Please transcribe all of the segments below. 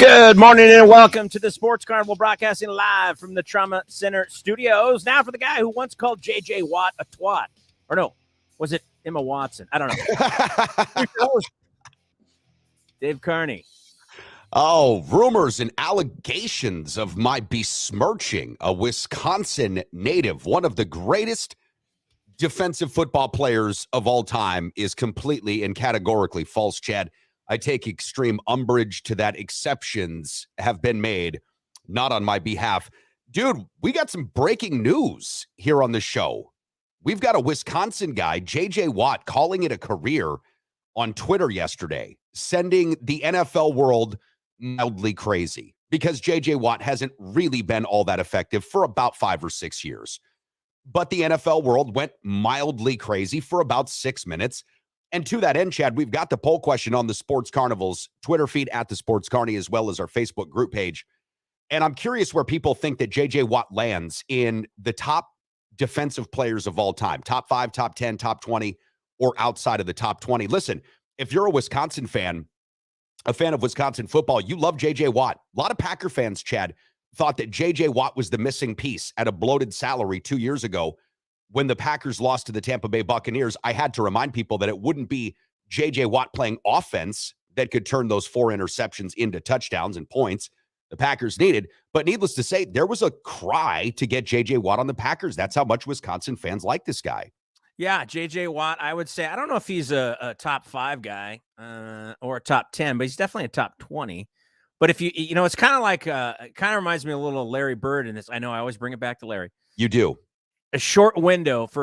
Good morning and welcome to the Sports Carnival, broadcasting live from the Trauma Center studios. Now for the guy who once called J.J. Watt a twat. Or no, was it Emma Watson? I don't know. Dave Kearney. Oh, rumors and allegations of my besmirching a Wisconsin native, one of the greatest defensive football players of all time, is completely and categorically false, Chad. I take extreme umbrage to that. Exceptions have been made, not on my behalf. Dude, we got some breaking news here on the show. We've got a Wisconsin guy, J.J. Watt, calling it a career on Twitter yesterday, sending the NFL world mildly crazy because J.J. Watt hasn't really been all that effective for about 5 or 6 years. But the NFL world went mildly crazy for about 6 minutes. And to that end, Chad, we've got the poll question on the Sports Carnival's Twitter feed at the Sports Carney, as well as our Facebook group page. And I'm curious where people think that J.J. Watt lands in the top defensive players of all time, top 5, top 10, top 20, or outside of the top 20. Listen, if you're a Wisconsin fan, a fan of Wisconsin football, you love J.J. Watt. A lot of Packer fans, Chad, thought that J.J. Watt was the missing piece at a bloated salary 2 years ago when the Packers lost to the Tampa Bay Buccaneers. I had to remind people that it wouldn't be J.J. Watt playing offense that could turn those 4 interceptions into touchdowns and points the Packers needed. But needless to say, there was a cry to get J.J. Watt on the Packers. That's how much Wisconsin fans like this guy. Yeah, J.J. Watt, I would say, I don't know if he's a top 5 guy or a top 10, but he's definitely a top 20. But if it's kind of like, it kind of reminds me a little of Larry Bird in this. I know I always bring it back to Larry. You do. For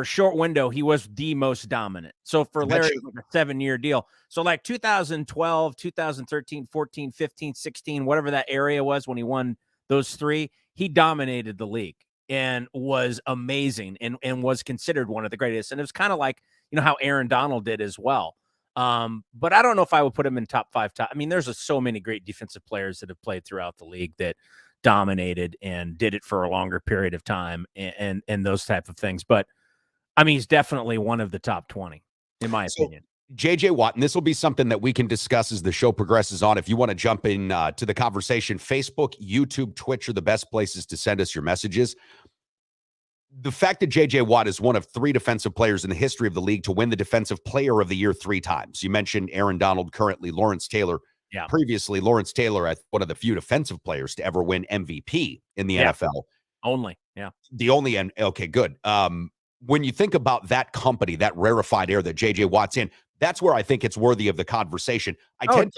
a short window, he was the most dominant. So for Larry, it was a 7-year deal. So like 2012, 2013, 14, 15, 16, whatever that area was when he won those 3, he dominated the league and was amazing and was considered one of the greatest. And it was kind of like, how Aaron Donald did as well. But I don't know if I would put him in top 5. I mean, there's so many great defensive players that have played throughout the league that dominated and did it for a longer period of time and those type of things. But I mean, he's definitely one of the top 20, in my opinion. J.J. Watt, and this will be something that we can discuss as the show progresses on. If you want to jump in to the conversation, Facebook, YouTube, Twitch are the best places to send us your messages. The fact that J.J. Watt is one of 3 defensive players in the history of the league to win the Defensive Player of the Year 3 times. You mentioned Aaron Donald, currently Lawrence Taylor. Yeah. Previously, Lawrence Taylor, one of the few defensive players to ever win MVP in the NFL. Only, yeah. The only, and okay, good. When you think about that company, that rarefied air that J.J. Watt's in, that's where I think it's worthy of the conversation. I tend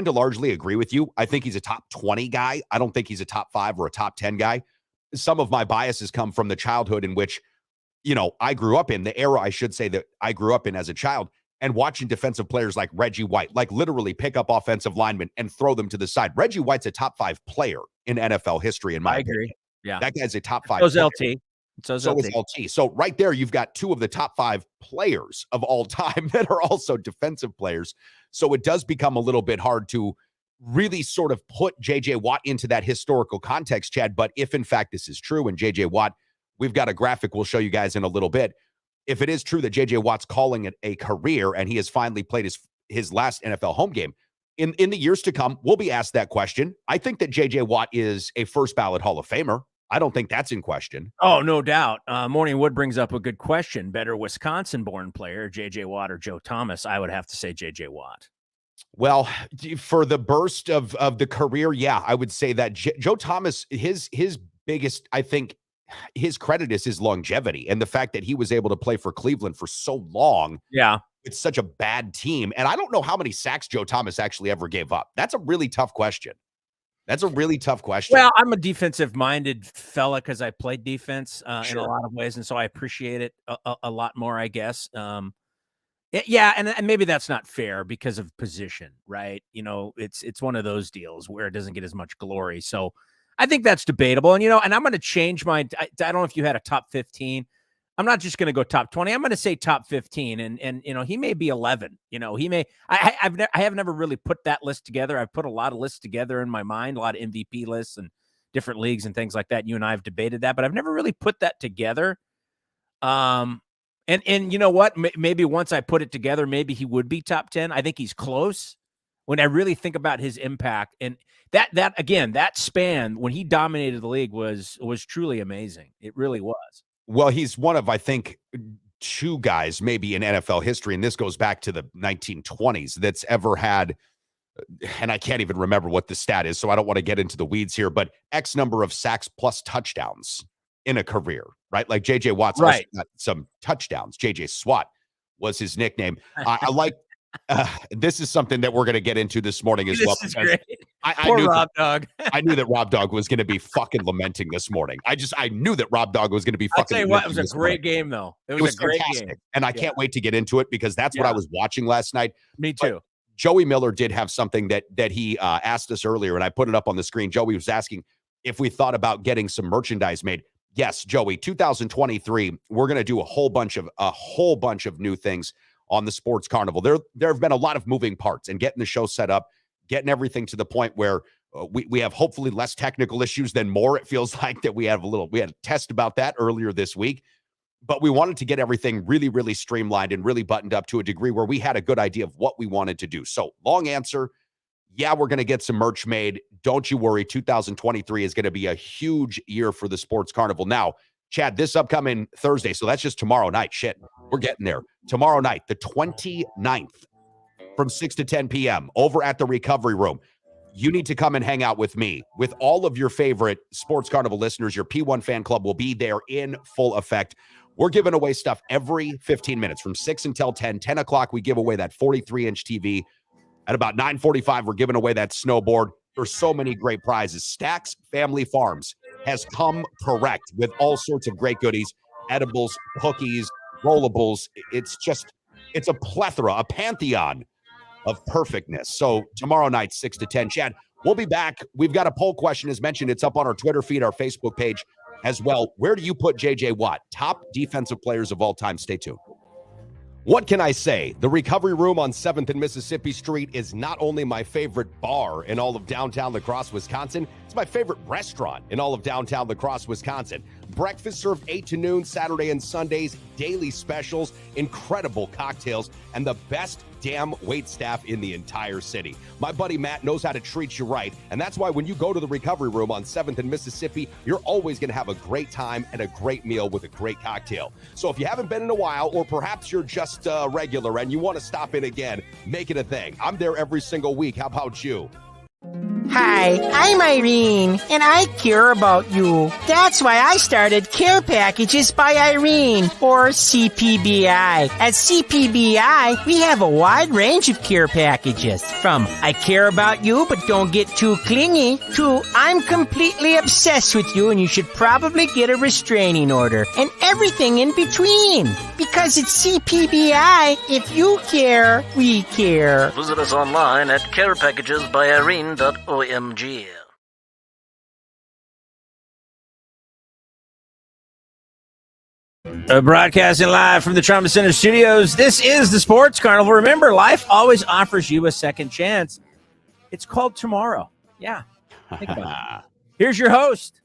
to largely agree with you. I think he's a top 20 guy. I don't think he's a top 5 or a top 10 guy. Some of my biases come from the childhood in which, I grew up in, the era, I should say, that I grew up in as a child, and watching defensive players like Reggie White, like literally pick up offensive linemen and throw them to the side. Reggie White's a top 5 player in NFL history, in my opinion. Yeah. That guy's a top 5 So is player. LT. So is LT. So right there, you've got 2 of the top 5 players of all time that are also defensive players. So it does become a little bit hard to really sort of put J.J. Watt into that historical context, Chad. But if in fact this is true, and J.J. Watt, we've got a graphic we'll show you guys in a little bit. If it is true that J.J. Watt's calling it a career and he has finally played his last NFL home game, in the years to come, we'll be asked that question. I think that J.J. Watt is a first ballot Hall of Famer. I don't think that's in question. Oh, no doubt. Morning Wood brings up a good question. Better Wisconsin-born player, J.J. Watt or Joe Thomas? I would have to say J.J. Watt. Well, for the burst of the career, yeah, I would say that Joe Thomas, his biggest, I think, his credit is his longevity and the fact that he was able to play for Cleveland for so long. Yeah. It's such a bad team. And I don't know how many sacks Joe Thomas actually ever gave up. That's a really tough question. Well, I'm a defensive-minded fella because I played defense in a lot of ways, and so I appreciate it a lot more, I guess. Yeah, and maybe that's not fair because of position, right? It's one of those deals where it doesn't get as much glory. So I think that's debatable. And, and I'm going to change I don't know if you had a top 15. I'm not just going to go top 20. I'm going to say top 15. And he may be 11. He may. I have never really put that list together. I've put a lot of lists together in my mind, a lot of MVP lists and different leagues and things like that. You and I have debated that, but I've never really put that together. And you know what? Maybe once I put it together, maybe he would be top 10. I think he's close. when I really think about his impact. And that span when he dominated the league was truly amazing. It really was. Well, he's one of, I think, two guys maybe in NFL history, and this goes back to the 1920s, that's ever had, and I can't even remember what the stat is, so I don't want to get into the weeds here, but X number of sacks plus touchdowns in a career, right? Like J.J. Watt's also got some touchdowns. J.J. Swat was his nickname. I like, this is something that we're going to get into this morning as well. This is great. I knew Rob Dog. I knew that Rob Dog was going to be fucking lamenting this morning. I knew that Rob Dog was going to be fucking. I'll tell you what, it was a great game, though. It was a great fantastic. game, and I can't wait to get into it because that's what I was watching last night. Me too. But Joey Miller did have something that he asked us earlier, and I put it up on the screen. Joey was asking if we thought about getting some merchandise made. Yes, Joey, 2023, we're going to do a whole bunch of new things on the Sports Carnival. There have been a lot of moving parts, and getting the show set up, getting everything to the point where we have hopefully less technical issues than more. It feels like that we had a test about that earlier this week, but we wanted to get everything really, really streamlined and really buttoned up to a degree where we had a good idea of what we wanted to do. So long answer, yeah, we're going to get some merch made. Don't you worry. 2023 is going to be a huge year for the Sports Carnival. Now, Chad, this upcoming Thursday, so that's just tomorrow night. Shit, we're getting there. Tomorrow night, the 29th, from 6 to 10 p.m. over at the Recovery Room. You need to come and hang out with me, with all of your favorite Sports Carnival listeners. Your P1 fan club will be there in full effect. We're giving away stuff every 15 minutes from 6 until 10. 10 o'clock, we give away that 43-inch TV. At about 9:45, we're giving away that snowboard. There's so many great prizes. Stacks Family Farms has come correct with all sorts of great goodies, edibles, cookies, rollables. It's a plethora, a pantheon of perfectness. So tomorrow night, 6 to 10. Chad, we'll be back. We've got a poll question, as mentioned. It's up on our Twitter feed, our Facebook page as well. Where do you put J.J. Watt? Top defensive players of all time. Stay tuned. What can I say? The Recovery Room on 7th and Mississippi Street is not only my favorite bar in all of downtown La Crosse, Wisconsin, it's my favorite restaurant in all of downtown La Crosse, Wisconsin. Breakfast served 8 to noon, Saturday and Sundays, daily specials, incredible cocktails, and the best damn wait staff in the entire city. My buddy Matt knows how to treat you right, and that's why when you go to the Recovery Room on 7th and Mississippi, you're always going to have a great time and a great meal with a great cocktail. So if you haven't been in a while, or perhaps you're just regular and you want to stop in again, make it a thing. I'm there every single week. How about you? Hi, I'm Irene, and I care about you. That's why I started Care Packages by Irene, or CPBI. At CPBI, we have a wide range of care packages, from I care about you but don't get too clingy, to I'm completely obsessed with you and you should probably get a restraining order, and everything in between. Because it's CPBI, if you care, we care. Visit us online at carepackagesbyirene.org. Broadcasting live from the Trauma Center studios. This is the Sports Carnival. Remember, life always offers you a second chance. It's called tomorrow. Yeah. Think about it. Here's your host,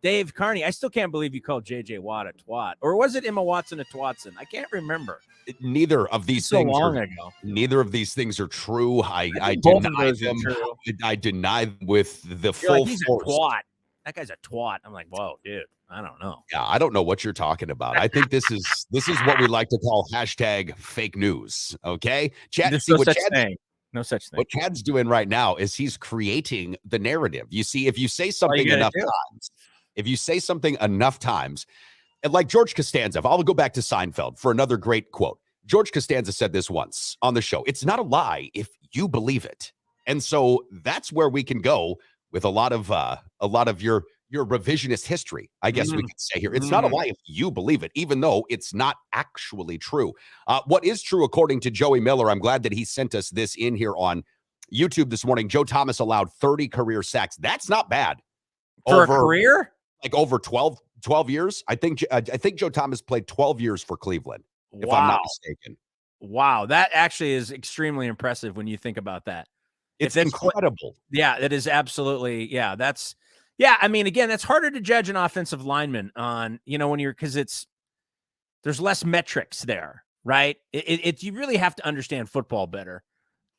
Dave Carney. I still can't believe you called J.J. Watt a twat. Or was it Emma Watson a twatson? I can't remember. Neither of these things ago. Neither of these things are true. I deny them. I deny them with the full he's force. A twat. That guy's a twat. I'm like, whoa, dude. I don't know. Yeah, I don't know what you're talking about. I think this is what we like to call hashtag fake news. Okay, Chad. There's no such thing. No such thing. What Chad's doing right now is he's creating the narrative. You see, if you say something enough times, and like George Costanza, I'll go back to Seinfeld for another great quote. George Costanza said this once on the show: "It's not a lie if you believe it." And so that's where we can go with a lot of your revisionist history, I guess we could say here. It's not a lie if you believe it, even though it's not actually true. What is true, according to Joey Miller, I'm glad that he sent us this in here on YouTube this morning. Joe Thomas allowed 30 career sacks. That's not bad. For a career? Like over 12 years. I think Joe Thomas played 12 years for Cleveland, if I'm not mistaken. Wow. That actually is extremely impressive when you think about that. It's incredible. Yeah, that is absolutely. Yeah, that's. Yeah, I mean, again, that's harder to judge an offensive lineman on, when you're, because there's less metrics there, right? You really have to understand football better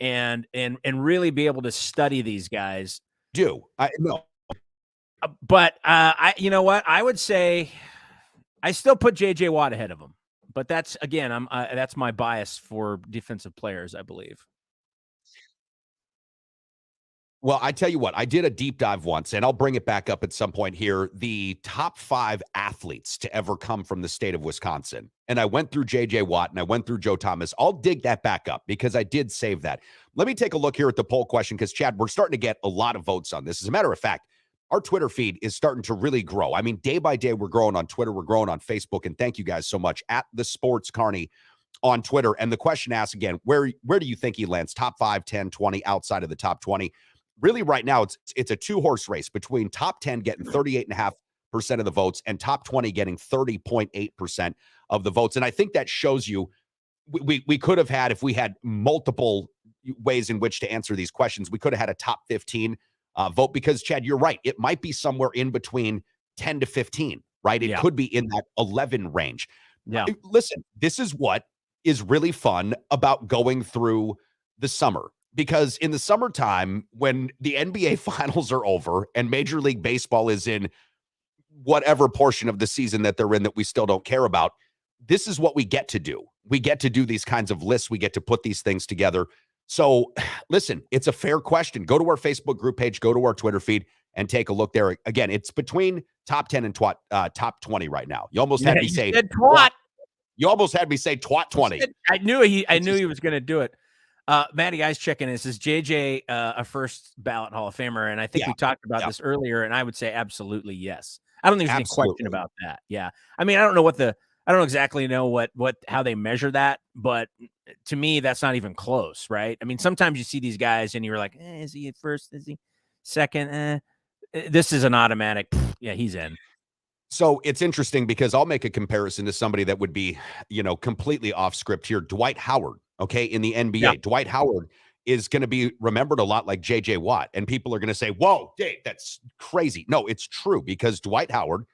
and really be able to study these guys. No. But you know what? I would say I still put JJ Watt ahead of him. But that's again, that's my bias for defensive players, I believe. Well, I tell you what, I did a deep dive once, and I'll bring it back up at some point here. The top 5 athletes to ever come from the state of Wisconsin. And I went through JJ Watt and I went through Joe Thomas. I'll dig that back up because I did save that. Let me take a look here at the poll question because, Chad, we're starting to get a lot of votes on this. As a matter of fact, our Twitter feed is starting to really grow. I mean, day by day, we're growing on Twitter. We're growing on Facebook. And thank you guys so much at the Sports Carney on Twitter. And the question asks again, where do you think he lands? Top 5, 10, 20, outside of the top 20? Really, right now, it's a 2-horse race between top 10 getting 38.5% of the votes and top 20 getting 30.8% of the votes. And I think that shows you we could have had, if we had multiple ways in which to answer these questions, we could have had a top 15 vote because, Chad, you're right. It might be somewhere in between 10 to 15, right? It could be in that 11 range. Yeah. Listen, this is what is really fun about going through the summer. Because in the summertime, when the NBA finals are over and Major League Baseball is in whatever portion of the season that they're in that we still don't care about, this is what we get to do. We get to do these kinds of lists. We get to put these things together. So listen, it's a fair question. Go to our Facebook group page, go to our Twitter feed, and take a look there. Again, it's between top 10 and top 20 right now. You almost had me say twat. You almost had me say twat 20. I knew he was going to do it. Matty Ice checking in. Says JJ a first ballot Hall of Famer, and I think we talked about this earlier, and I would say absolutely yes. I don't think there's any question about that. Yeah, I mean, I don't exactly know how they measure that, but to me, that's not even close, right? I mean, sometimes you see these guys, and you're like, is he at first? Is he second? This is an automatic. Yeah, he's in. So it's interesting because I'll make a comparison to somebody that would be, completely off script here. Dwight Howard. Okay, in the NBA, yeah. Dwight Howard is going to be remembered a lot like JJ Watt. And people are going to say, whoa, Dave, that's crazy. No, it's true because Dwight Howard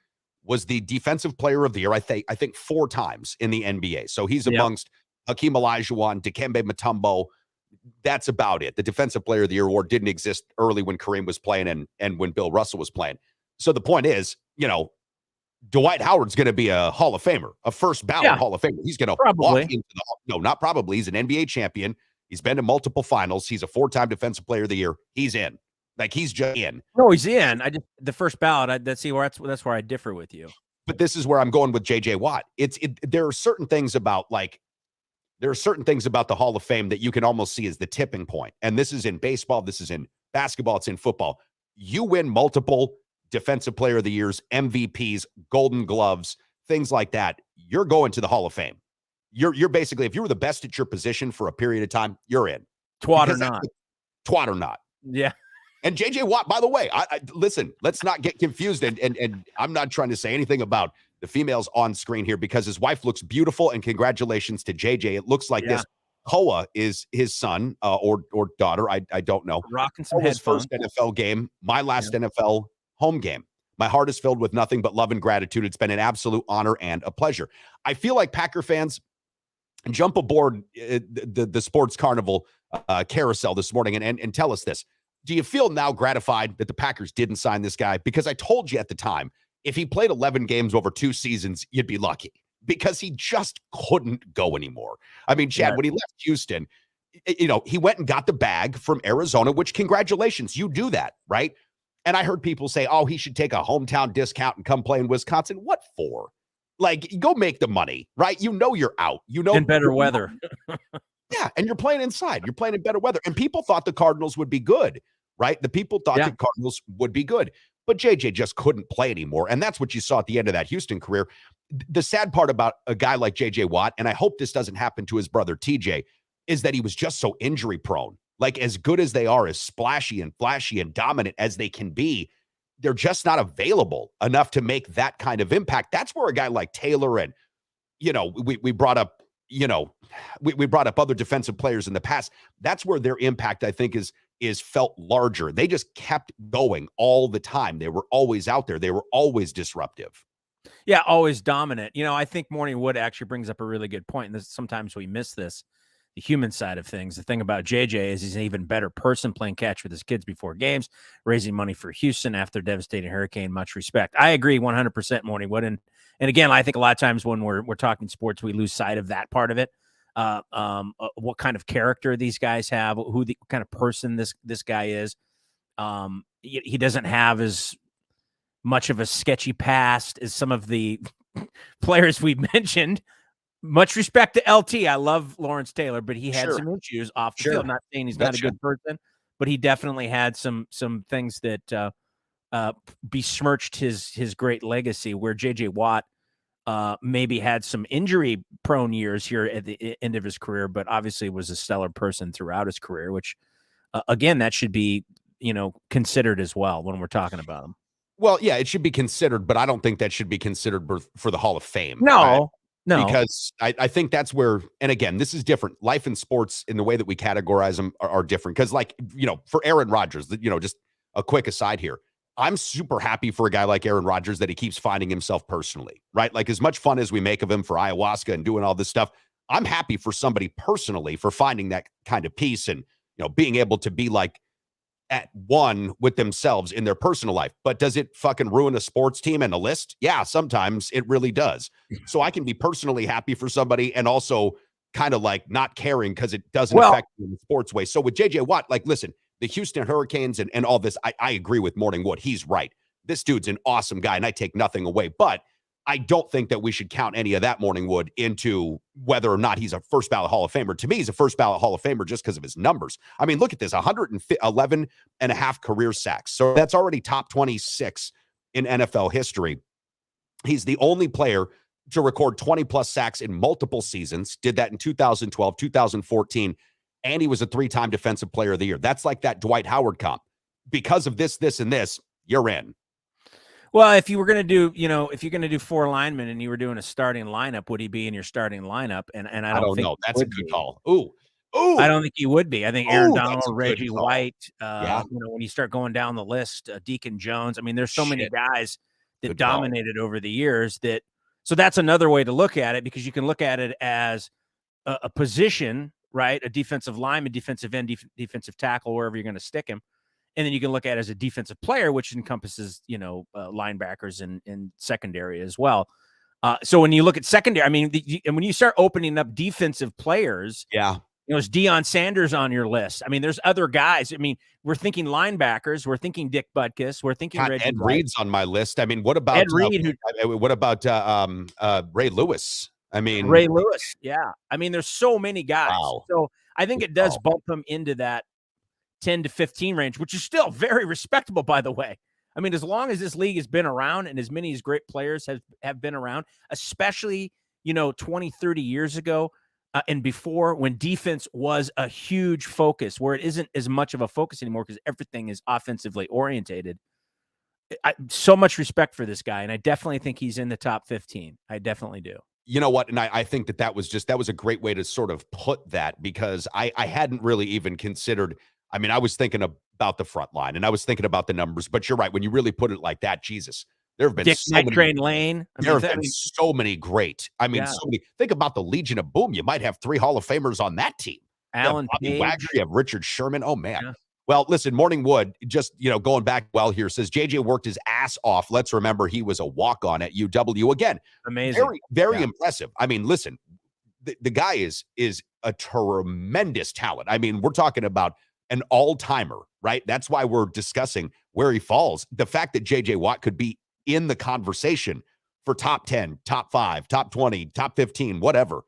was the defensive player of the year, I think 4 times in the NBA. So he's amongst Hakeem Olajuwon, Dikembe Mutombo. That's about it. The defensive player of the year award didn't exist early when Kareem was playing and when Bill Russell was playing. So the point is, Dwight Howard's going to be a Hall of Famer, a first ballot Hall of Famer. He's going to walk into not probably. He's an NBA champion. He's been to multiple finals. He's a 4-time defensive player of the year. He's in. Like, he's just in. No, he's in. The first ballot. That's where I differ with you. But this is where I'm going with JJ Watt. There are certain things about the Hall of Fame that you can almost see as the tipping point. And this is in baseball. This is in basketball. It's in football. You win multiple defensive player of the years, MVPs, golden gloves, things like that. You're going to the Hall of Fame. You're basically, if you were the best at your position for a period of time, you're in. Twat or not. Yeah. And JJ Watt, by the way, I listen, let's not get confused. And I'm not trying to say anything about the females on screen here because his wife looks beautiful, and congratulations to JJ. It looks like this. Koa is his son or daughter. I don't know. Rocking some headphones. First NFL game, my last NFL home game. My heart is filled with nothing but love and gratitude. It's been an absolute honor and a pleasure. I feel like Packer fans jump aboard the Sports Carnival carousel this morning and tell us this. Do you feel now gratified that the Packers didn't sign this guy? Because I told you at the time, if he played 11 games over 2 seasons, you'd be lucky because he just couldn't go anymore. I mean, Chad, when he left Houston, he went and got the bag from Arizona, which congratulations, you do that, right? And I heard people say, oh, he should take a hometown discount and come play in Wisconsin. What for? Like, go make the money, right? You're out. In better weather. Yeah, and you're playing inside. You're playing in better weather. And people thought the Cardinals would be good, right? The people thought the Cardinals would be good. But JJ just couldn't play anymore. And that's what you saw at the end of that Houston career. The sad part about a guy like JJ Watt, and I hope this doesn't happen to his brother TJ, is that he was just so injury prone. Like, as good as they are, as splashy and flashy and dominant as they can be, they're just not available enough to make that kind of impact. That's where a guy like Taylor and, we brought up, we brought up other defensive players in the past. That's where their impact, I think, is felt larger. They just kept going all the time. They were always out there. They were always disruptive. Yeah, always dominant. I think Morning Wood actually brings up a really good point, and sometimes we miss this. the human side of things. The thing about JJ is he's an even better person, playing catch with his kids before games, raising money for Houston after devastating hurricane. Much respect. I agree 100%, Morningwood. And again, I think a lot of times when we're talking sports, we lose sight of that part of it. What kind of character these guys have, what kind of person this guy is. He doesn't have as much of a sketchy past as some of the players we mentioned. Much respect to LT. I love Lawrence Taylor, but he had some issues off the field. Not saying he's not a good person, but he definitely had some things that besmirched his great legacy, where JJ Watt maybe had some injury-prone years here at the end of his career, but obviously was a stellar person throughout his career, which, again, that should be, considered as well when we're talking about him. Well, yeah, it should be considered, but I don't think that should be considered for the Hall of Fame. No. No, because I think that's where, and again, this is different. Life and sports, in the way that we categorize them, are different. Because, like, for Aaron Rodgers, just a quick aside here, I'm super happy for a guy like Aaron Rodgers that he keeps finding himself personally, right? Like, as much fun as we make of him for ayahuasca and doing all this stuff, I'm happy for somebody personally for finding that kind of peace and, being able to be like at one with themselves in their personal life. But does it fucking ruin a sports team and a list? Yeah, sometimes it really does. So I can be personally happy for somebody and also kind of like not caring because it doesn't affect you in the sports way. So with JJ Watt, like, listen, the Houston Hurricanes and all this, I agree with Morningwood. He's right. This dude's an awesome guy, and I take nothing away. But I don't think that we should count any of that, Morningwood, into whether or not he's a first ballot Hall of Famer. To me, he's a first ballot Hall of Famer just because of his numbers. I mean, look at this, 111 and a half career sacks. So that's already top 26 in NFL history. He's the only player to record 20-plus sacks in multiple seasons. Did that in 2012, 2014, and he was a 3-time Defensive Player of the Year. That's like that Dwight Howard comp. Because of this, and this, you're in. Well, if you were going to do, if you're going to do 4 linemen and you were doing a starting lineup, would he be in your starting lineup? And I don't think know. That's a good call. Ooh. I don't think he would be. I think Aaron Donald, Reggie White, when you start going down the list, Deacon Jones, I mean, there's so many guys that dominated over the years so that's another way to look at it, because you can look at it as a position, right? A defensive lineman, defensive end, defensive tackle, wherever you're going to stick him. And then you can look at it as a defensive player, which encompasses, linebackers and secondary as well. So when you look at secondary, I mean, and when you start opening up defensive players, is Deion Sanders on your list? I mean, there's other guys. I mean, we're thinking linebackers. We're thinking Dick Butkus. We're thinking Reggie Ed Reed's on my list. I mean, what about Ed Reed? What about Ray Lewis? I mean, Ray Lewis. Yeah. I mean, there's so many guys. Wow. So I think it does bump him into that 10 to 15 range, which is still very respectable, by the way. I mean, as long as this league has been around and as many as great players have been around, especially, 20, 30 years ago and before, when defense was a huge focus, where it isn't as much of a focus anymore because everything is offensively orientated. So much respect for this guy, and I definitely think he's in the top 15. I definitely do. You know what? And I think that was a great way to sort of put that, because I hadn't really even considered. I mean, I was thinking about the front line and I was thinking about the numbers, but you're right. When you really put it like that, Jesus, there have been Night Train Lane. There have been so many great. I mean, so many. Think about the Legion of Boom. You might have 3 Hall of Famers on that team. Alan Bobby Wagner, you have Richard Sherman. Oh, man. Yeah. Well, listen, Morningwood, just, going back here, says JJ worked his ass off. Let's remember he was a walk-on at UW. Again, amazing. Very, very impressive. I mean, listen, the guy is a tremendous talent. I mean, we're talking about an all-timer, right? That's why we're discussing where he falls. The fact that JJ Watt could be in the conversation for top 10, top 5, top 20, top 15, whatever,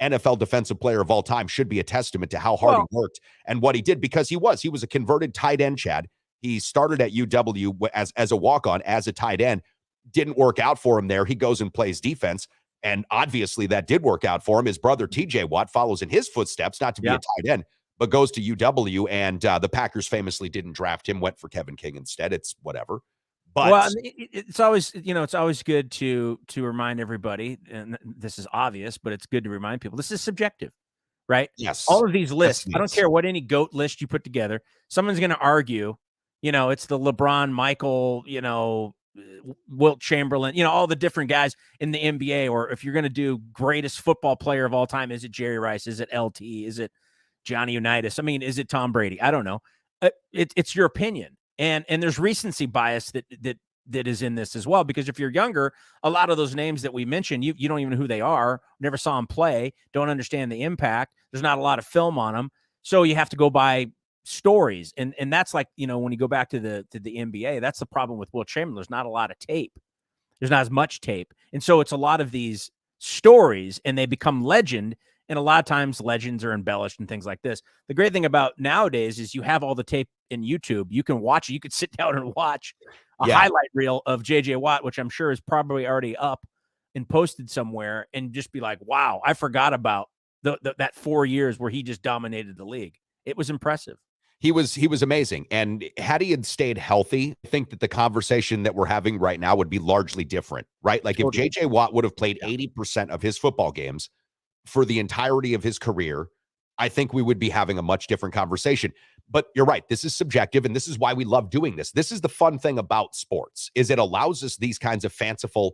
NFL defensive player of all time should be a testament to how hard he worked and what he did, because he was a converted tight end, Chad. He started at UW as a walk-on, as a tight end. Didn't work out for him there. He goes and plays defense, and obviously that did work out for him. His brother TJ Watt follows in his footsteps, not to be a tight end, but goes to UW, and the Packers famously didn't draft him, went for Kevin King instead. It's whatever. But it's always, it's always good to remind everybody, and this is obvious, but it's good to remind people, this is subjective, right? Yes. All of these lists, I don't care what any GOAT list you put together, someone's going to argue, it's the LeBron, Michael, Wilt Chamberlain, all the different guys in the NBA, or if you're going to do greatest football player of all time, is it Jerry Rice? Is it LT? Is it Johnny Unitas? I mean, is it Tom Brady? I don't know. It's your opinion. And there's recency bias that is in this as well, because if you're younger, a lot of those names that we mentioned, you don't even know who they are, never saw them play, don't understand the impact. There's not a lot of film on them. So you have to go by stories. And that's like, when you go back to the NBA, that's the problem with Wilt Chamberlain. There's not a lot of tape. There's not as much tape. And so it's a lot of these stories, and they become legend. And a lot of times legends are embellished and things like this. The great thing about nowadays is you have all the tape in YouTube. You can watch it. You could sit down and watch a highlight reel of JJ Watt, which I'm sure is probably already up and posted somewhere, and just be like, wow, I forgot about that 4 years where he just dominated the league. It was impressive. He was amazing. And had he had stayed healthy, I think that the conversation that we're having right now would be largely different, right? Like if JJ Watt would have played 80% of his football games for the entirety of his career, I think we would be having a much different conversation. But you're right. This is subjective, and this is why we love doing this. This is the fun thing about sports, is it allows us these kinds of fanciful,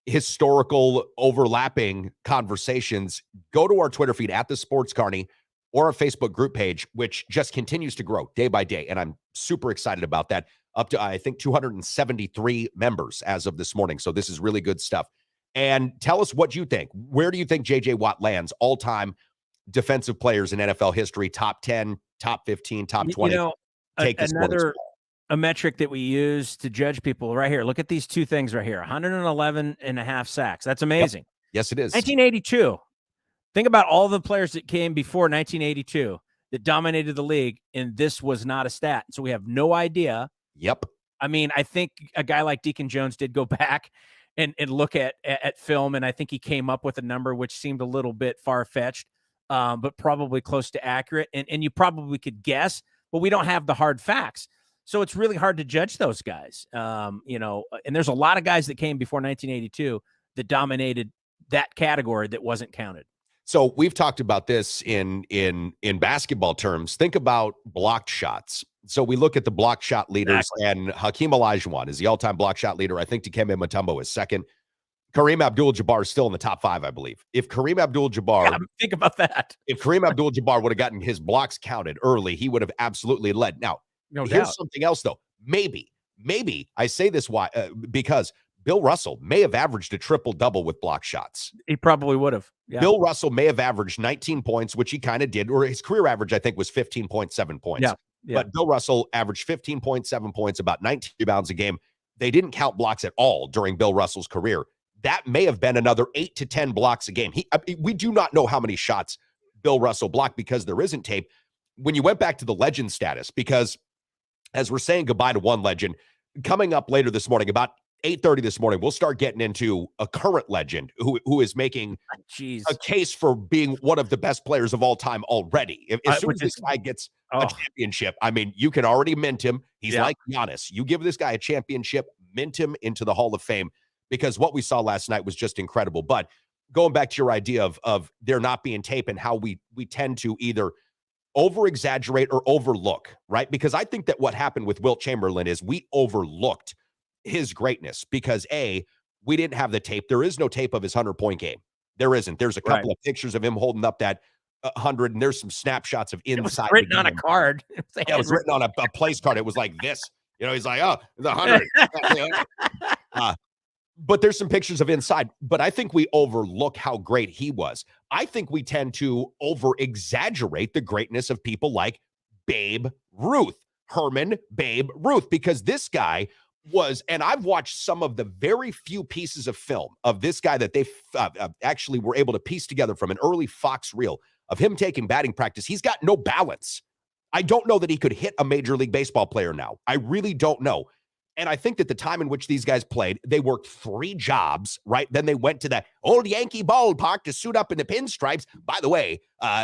historical, overlapping conversations. Go to our Twitter feed at the Sports Carney, or our Facebook group page, which just continues to grow day by day. And I'm super excited about that. Up to, I think, 273 members as of this morning. So this is really good stuff. And tell us what you think. Where do you think JJ Watt lands all-time defensive players in NFL history? Top 10, top 15, top 20? A metric that we use to judge people right here. Look at these two things right here. 111 and a half sacks. That's amazing. Yep. Yes, it is. 1982. Think about all the players that came before 1982 that dominated the league, and this was not a stat. So we have no idea. Yep. I mean, I think a guy like Deacon Jones did go back and look at film, and I think he came up with a number which seemed a little bit far-fetched, but probably close to accurate. And you probably could guess, but we don't have the hard facts. So it's really hard to judge those guys. And there's a lot of guys that came before 1982 that dominated that category that wasn't counted. So we've talked about this in basketball terms. Think about blocked shots. So we look at the block shot leaders, and Hakeem Olajuwon is the all-time block shot leader. I think Dikembe Mutombo is second. Kareem Abdul-Jabbar is still in the top 5, I believe. If Kareem Abdul-Jabbar, think about that. If Kareem Abdul-Jabbar would have gotten his blocks counted early, he would have absolutely led. Now, here's something else though. Maybe I say this because Bill Russell may have averaged a triple-double with block shots. He probably would have. Yeah. Bill Russell may have averaged 19 points, which he kind of did, or his career average, I think, was 15.7 points. Yeah. But Bill Russell averaged 15.7 points, about 19 rebounds a game. They didn't count blocks at all during Bill Russell's career. That may have been another 8 to 10 blocks a game. We do not know how many shots Bill Russell blocked because there isn't tape. When you went back to the legend status, because as we're saying goodbye to one legend, coming up later this morning, about 8:30 this morning, we'll start getting into a current legend who is making a case for being one of the best players of all time already. As soon as this guy gets a championship, I mean, you can already mint him. He's like Giannis. You give this guy a championship, mint him into the Hall of Fame, because what we saw last night was just incredible. But going back to your idea of there not being tape and how we tend to either over-exaggerate or overlook, right? Because I think that what happened with Wilt Chamberlain is we overlooked his greatness because we didn't have the tape. There is no tape of his 100-point game. There isn't. There's a couple of pictures of him holding up that 100, and there's some snapshots of inside. It was written on a card. It was written on a place card. It was like this. He's like, oh, the 100. But there's some pictures of inside. But I think we overlook how great he was. I think we tend to over-exaggerate the greatness of people like Babe Ruth, Herman Babe Ruth, because this guy was, and I've watched some of the very few pieces of film of this guy that they actually were able to piece together from an early Fox reel of him taking batting practice. He's got no balance. I don't know that he could hit a Major League Baseball player now. I really don't know. And I think that the time in which these guys played, they worked 3 jobs, right? Then they went to the old Yankee ballpark to suit up in the pinstripes. By the way,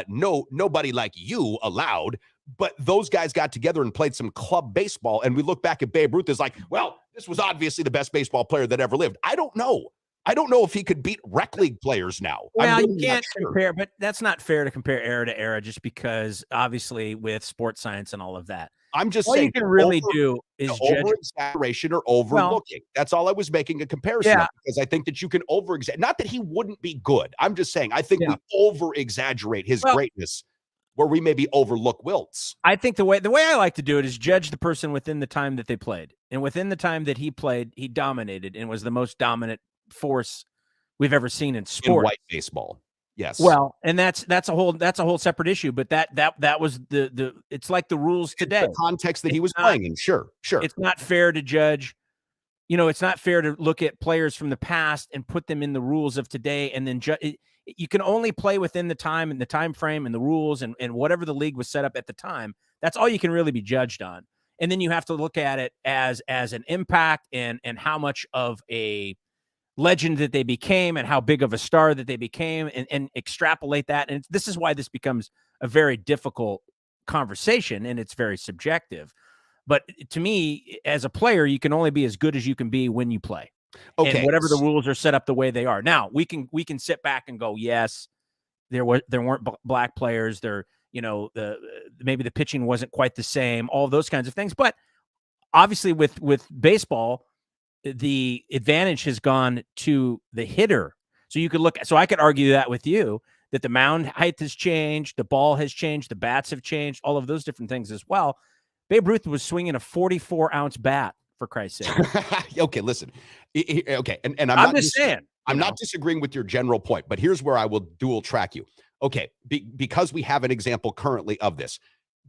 nobody like you allowed. But those guys got together and played some club baseball. And we look back at Babe Ruth as like, well, this was obviously the best baseball player that ever lived. I don't know. I don't know if he could beat rec league players now. Well, really, you can't compare, but that's not fair to compare era to era just because obviously with sports science and all of that. I'm just All saying you can really do the is judge. over-exaggeration or overlooking. That's all I was making a comparison Yeah. of, because I think that you can over-exaggerate. Not that he wouldn't be good. I'm just saying I think Yeah. we over-exaggerate his Well, greatness where we maybe overlook Wilt's. I think the way I like to do it is judge the person within the time that they played. And within the time that he played, he dominated and was the most dominant force we've ever seen in In sport. white baseball. Yes. Well, and that's a whole separate issue, but that was the it's like the rules today. The context that he was not- playing in. Sure. It's not fair to judge. It's not fair to look at players from the past and put them in the rules of today, and then you can only play within the time and the time frame and the rules and whatever the league was set up at the time. That's all you can really be judged on. And then you have to look at it as an impact and how much of a legend that they became and how big of a star that they became, and extrapolate that. And this is why this becomes a very difficult conversation, and it's very subjective. But to me, as a player, you can only be as good as you can be when you play. Okay. And whatever the rules are set up the way they are. Now, we can sit back and go, yes, there weren't black players. Maybe the pitching wasn't quite the same, all those kinds of things. But obviously with baseball, the advantage has gone to the hitter. So I could argue that with you, that the mound height has changed, the ball has changed, the bats have changed, all of those different things as well. Babe Ruth was swinging a 44-ounce bat, for Christ's sake. Okay, listen. Okay, and I'm just saying. I'm not disagreeing with your general point, but here's where I will dual track you. Okay, because we have an example currently of this.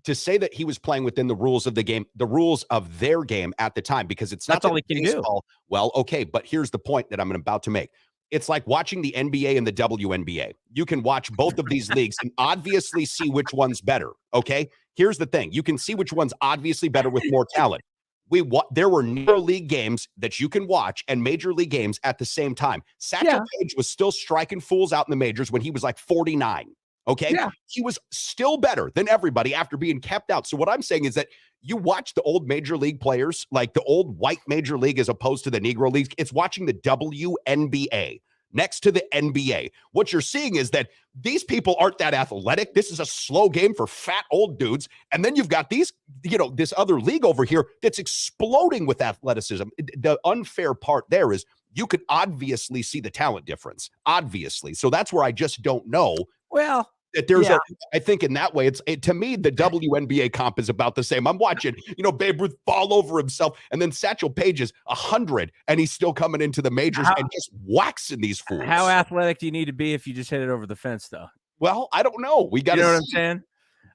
To say that he was playing within the rules of the game, the rules of their game at the time, because it's not That's all he can do. Well, okay, but here's the point that I'm about to make. It's like watching the NBA and the WNBA. You can watch both of these leagues and obviously see which one's better, okay? Here's the thing. You can see which one's obviously better with more talent. There were Negro League games that you can watch and Major League games at the same time. Satchel Paige was still striking fools out in the majors when he was like 49. Okay. Yeah. He was still better than everybody after being kept out. So what I'm saying is that you watch the old major league players, like the old white major league as opposed to the Negro leagues. It's watching the WNBA next to the NBA. What you're seeing is that these people aren't that athletic. This is a slow game for fat old dudes. And then you've got these, this other league over here that's exploding with athleticism. The unfair part there is you could obviously see the talent difference, obviously. So that's where I just don't know. Well, that there's I think in that way, to me, the WNBA comp is about the same. I'm watching, Babe Ruth fall over himself, and then Satchel Paige is 100, and he's still coming into the majors and just waxing these fools. How athletic do you need to be if you just hit it over the fence, though? Well, I don't know. We got to know what I'm saying?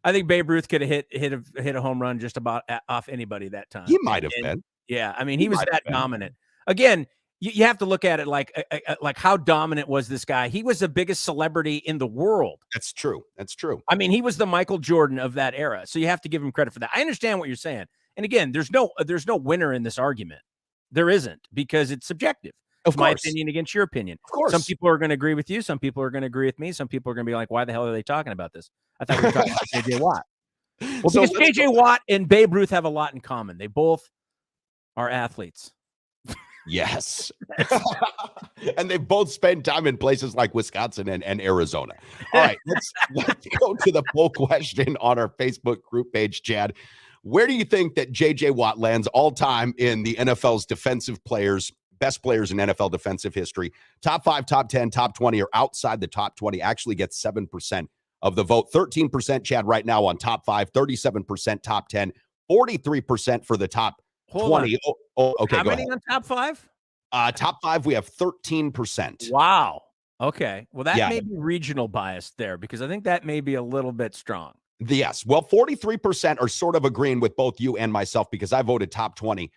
I think Babe Ruth could have hit a home run just about off anybody that time. He might have been. Yeah, I mean, he was that dominant. Again, you have to look at it like how dominant was this guy? He was the biggest celebrity in the world. That's true. That's true. I mean, he was the Michael Jordan of that era. So you have to give him credit for that. I understand what you're saying. And again, there's no winner in this argument. There isn't, because it's subjective. Of course. My opinion against your opinion. Of course. Some people are going to agree with you. Some people are going to agree with me. Some people are going to be like, why the hell are they talking about this? I thought we were talking about J.J. Watt. Well, because J.J. Watt and Babe Ruth have a lot in common. They both are athletes. Yes. And they've both spent time in places like Wisconsin and Arizona. All right, let's go to the poll question on our Facebook group page, Chad. Where do you think that J.J. Watt lands all time in the NFL's defensive players, best players in NFL defensive history? Top 5, top 10, top 20, or outside the top 20 actually gets 7% of the vote. 13%, Chad, right now on top 5, 37% top 10, 43% for the top 20. Okay. How many on top 5? Top 5, we have 13%. Wow. Okay. Well, that may be regional bias there, because I think that may be a little bit strong. Yes. Well, 43% are sort of agreeing with both you and myself, because I voted top 20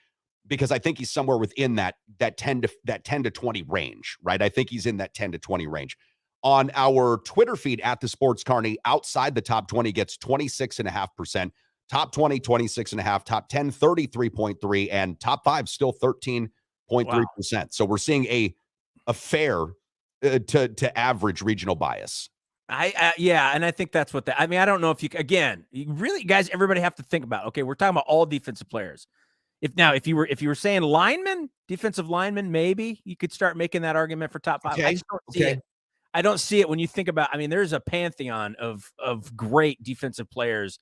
because I think he's somewhere within that 10 to 20 range, right? I think he's in that 10 to 20 range. On our Twitter feed at the Sports Carney, outside the top 20 gets 26.5%. Top 20, 26.5, top 10, 33.3, and top 5 still 13.3%. Wow. So we're seeing a fair to average regional bias. And I think that's what I don't know if you really, guys, everybody have to think about, okay, we're talking about all defensive players. If you were saying linemen, defensive linemen, maybe you could start making that argument for top 5. Okay. I just don't see it. I don't see it when you think about, there's a pantheon of great defensive players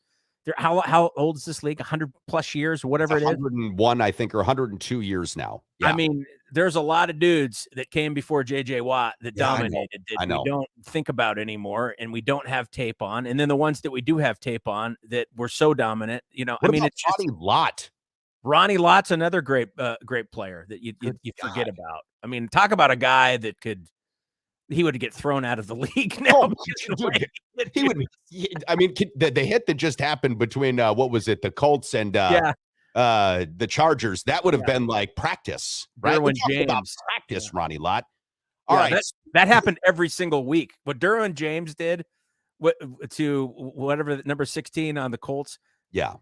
How old is this league? 100+ years, whatever it is. 101, I think, or 102 years now. Yeah. I mean, there's a lot of dudes that came before J.J. Watt that dominated that we don't think about anymore, and we don't have tape on. And then the ones that we do have tape on that were so dominant, it's Ronnie Lott. Ronnie Lott's another great player that you forget about. I mean, talk about a guy that he would get thrown out of the league now. Dude, he would. I mean, the hit that just happened between what was it, the Colts and the Chargers, that would have been like practice, right? Derwin James practice, Ronnie Lott. All right, that happened every single week. What Derwin James did to whatever number 16 on the Colts,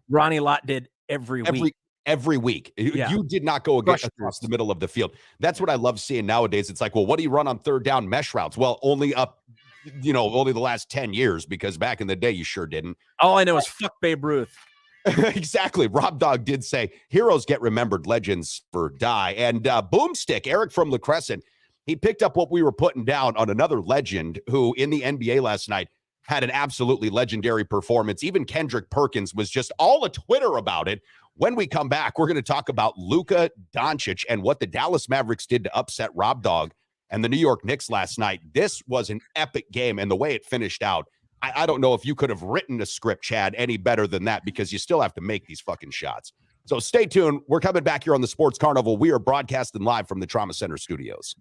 Ronnie Lott did every week. Every week. You did not go across the middle of the field. That's what I love seeing nowadays. It's like, well, what do you run on third down mesh routes? Well, only the last 10 years, because back in the day, you sure didn't. All I know is fuck Babe Ruth. Exactly. Rob Dog did say, heroes get remembered, legends for die. And Boomstick, Eric from La Crescent, he picked up what we were putting down on another legend who in the NBA last night had an absolutely legendary performance. Even Kendrick Perkins was just all a Twitter about it. When we come back, we're going to talk about Luka Doncic and what the Dallas Mavericks did to upset Rob Dog and the New York Knicks last night. This was an epic game, and the way it finished out, I don't know if you could have written a script, Chad, any better than that, because you still have to make these fucking shots. So stay tuned. We're coming back here on the Sports Carnival. We are broadcasting live from the Trauma Center studios.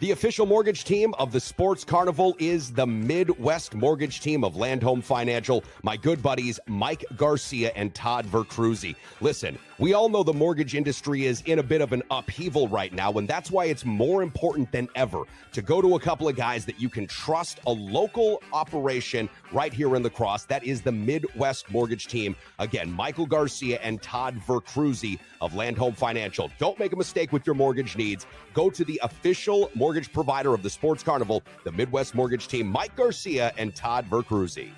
The official mortgage team of the Sports Carnival is the Midwest mortgage team of Land Home Financial, my good buddies Mike Garcia and Todd Vercruzzi. Listen, we all know the mortgage industry is in a bit of an upheaval right now, and that's why it's more important than ever to go to a couple of guys that you can trust, a local operation right here in La Crosse. That is the Midwest mortgage team. Again, Michael Garcia and Todd Vercruzzi of Land Home Financial. Don't make a mistake with your mortgage needs. Go to the official mortgage provider of the Sports Carnival, the Midwest mortgage team, Mike Garcia and Todd Vercruzzi.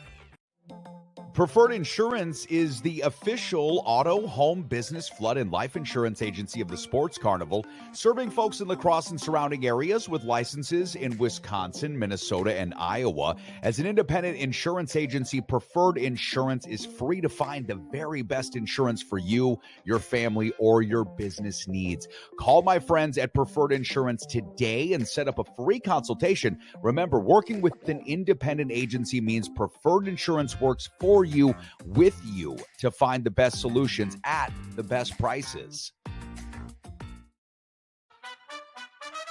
Preferred Insurance is the official auto, home, business, flood, and life insurance agency of the Sports Carnival, serving folks in La Crosse and surrounding areas with licenses in Wisconsin, Minnesota, and Iowa. As an independent insurance agency, Preferred Insurance is free to find the very best insurance for you, your family, or your business needs. Call my friends at Preferred Insurance today and set up a free consultation. Remember, working with an independent agency means Preferred Insurance works for you, with you, to find the best solutions at the best prices.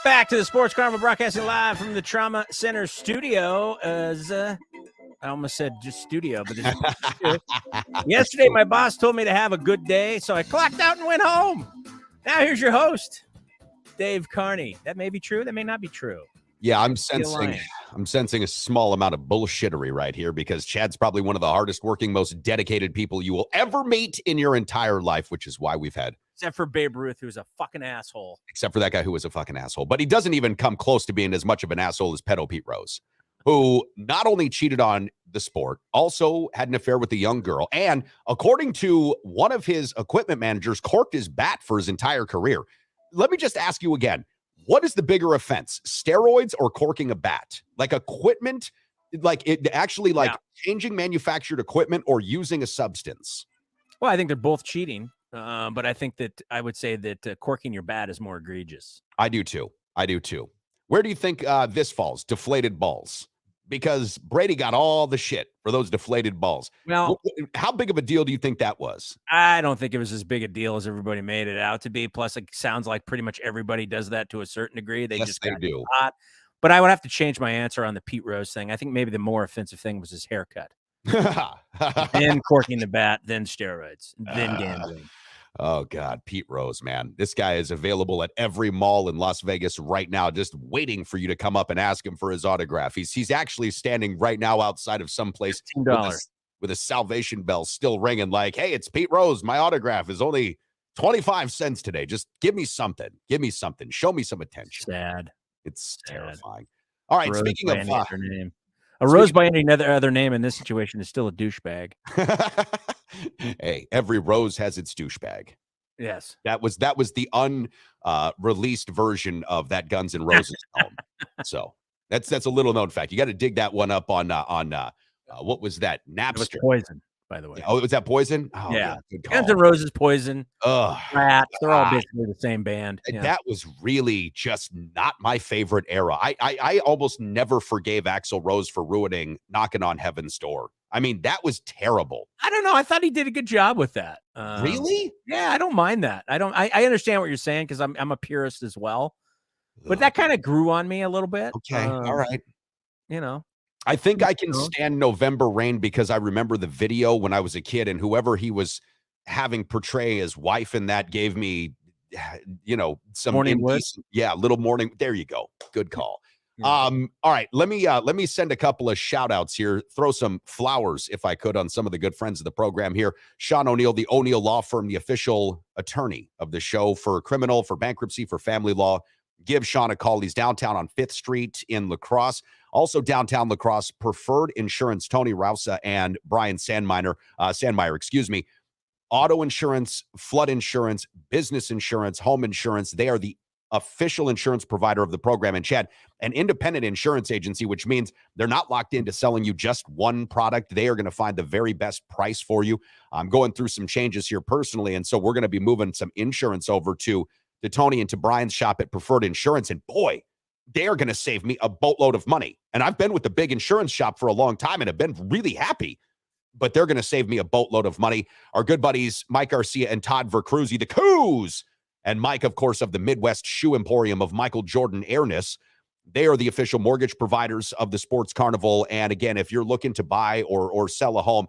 Back to the Sports Carnival, broadcasting live from the Trauma Center studio. I almost said just studio, but it's yesterday my boss told me to have a good day, so I clocked out and went home. Now here's your host, Dave Carney. That may be true, that may not be true. Yeah, I'm sensing a small amount of bullshittery right here, because Chad's probably one of the hardest working, most dedicated people you will ever meet in your entire life, which is why we've had. Except for Babe Ruth, who's a fucking asshole. Except for that guy who was a fucking asshole. But he doesn't even come close to being as much of an asshole as pedo Pete Rose, who not only cheated on the sport, also had an affair with a young girl, and according to one of his equipment managers, corked his bat for his entire career. Let me just ask you again. What is the bigger offense, steroids or corking a bat? Like equipment, like it actually changing manufactured equipment or using a substance? Well, I think they're both cheating, but I would say that corking your bat is more egregious. I do too. Where do you think this falls? Deflated balls. Because Brady got all the shit for those deflated balls. Well, how big of a deal do you think that was? I don't think it was as big a deal as everybody made it out to be. Plus, it sounds like pretty much everybody does that to a certain degree. They do. Hot. But I would have to change my answer on the Pete Rose thing. I think maybe the more offensive thing was his haircut. Then corking the bat, then steroids, then gambling. Oh, God, Pete Rose, man. This guy is available at every mall in Las Vegas right now, just waiting for you to come up and ask him for his autograph. He's actually standing right now outside of someplace with a Salvation Bell still ringing like, hey, it's Pete Rose. My autograph is only 25 cents today. Just give me something. Show me some attention. Sad. It's terrifying. All right, Rose speaking of... name. A Rose by any other name in this situation is still a douchebag. Hey, every rose has its douchebag. Yes. That was the unreleased version of that Guns N' Roses album. So that's a little known fact. You got to dig that one up on What was that? It was Napster. Poison, by the way. Oh, was that Poison? Oh, yeah. Yeah. Good Guns call. N' Roses, Poison, Ugh. Rats, they're all basically the same band. Yeah. That was really just not my favorite era. I almost never forgave Axl Rose for ruining Knocking on Heaven's Door. I mean, that was terrible. I don't know. I thought he did a good job with that. Really? Yeah, I don't mind that. I understand what you're saying because I'm a purist as well. But that kind of grew on me a little bit. Okay. All right. You know. I think I can stand November Rain because I remember the video when I was a kid, and whoever he was having portray his wife in that gave me, some Morning Wood. little morning. There you go. Good call. Yeah. All right. Let me send a couple of shout outs here. Throw some flowers, if I could, on some of the good friends of the program here. Sean O'Neill, the O'Neill Law Firm, the official attorney of the show for criminal, for bankruptcy, for family law. Give Sean a call. He's downtown on 5th Street in La Crosse. Also downtown La Crosse, Preferred Insurance, Tony Rausa and Brian Sandmeyer, auto insurance, flood insurance, business insurance, home insurance. They are the official insurance provider of the program. And Chad, an independent insurance agency, which means they're not locked into selling you just one product. They are going to find the very best price for you. I'm going through some changes here personally, and so we're going to be moving some insurance over to Tony and to Brian's shop at Preferred Insurance. And boy, they are going to save me a boatload of money. And I've been with the big insurance shop for a long time and have been really happy, but they're going to save me a boatload of money. Our good buddies, Mike Garcia and Todd Vercruzzi, the Coos, and Mike, of course, of the Midwest Shoe Emporium of Michael Jordan Airness. They are the official mortgage providers of the Sports Carnival. And again, if you're looking to buy or sell a home,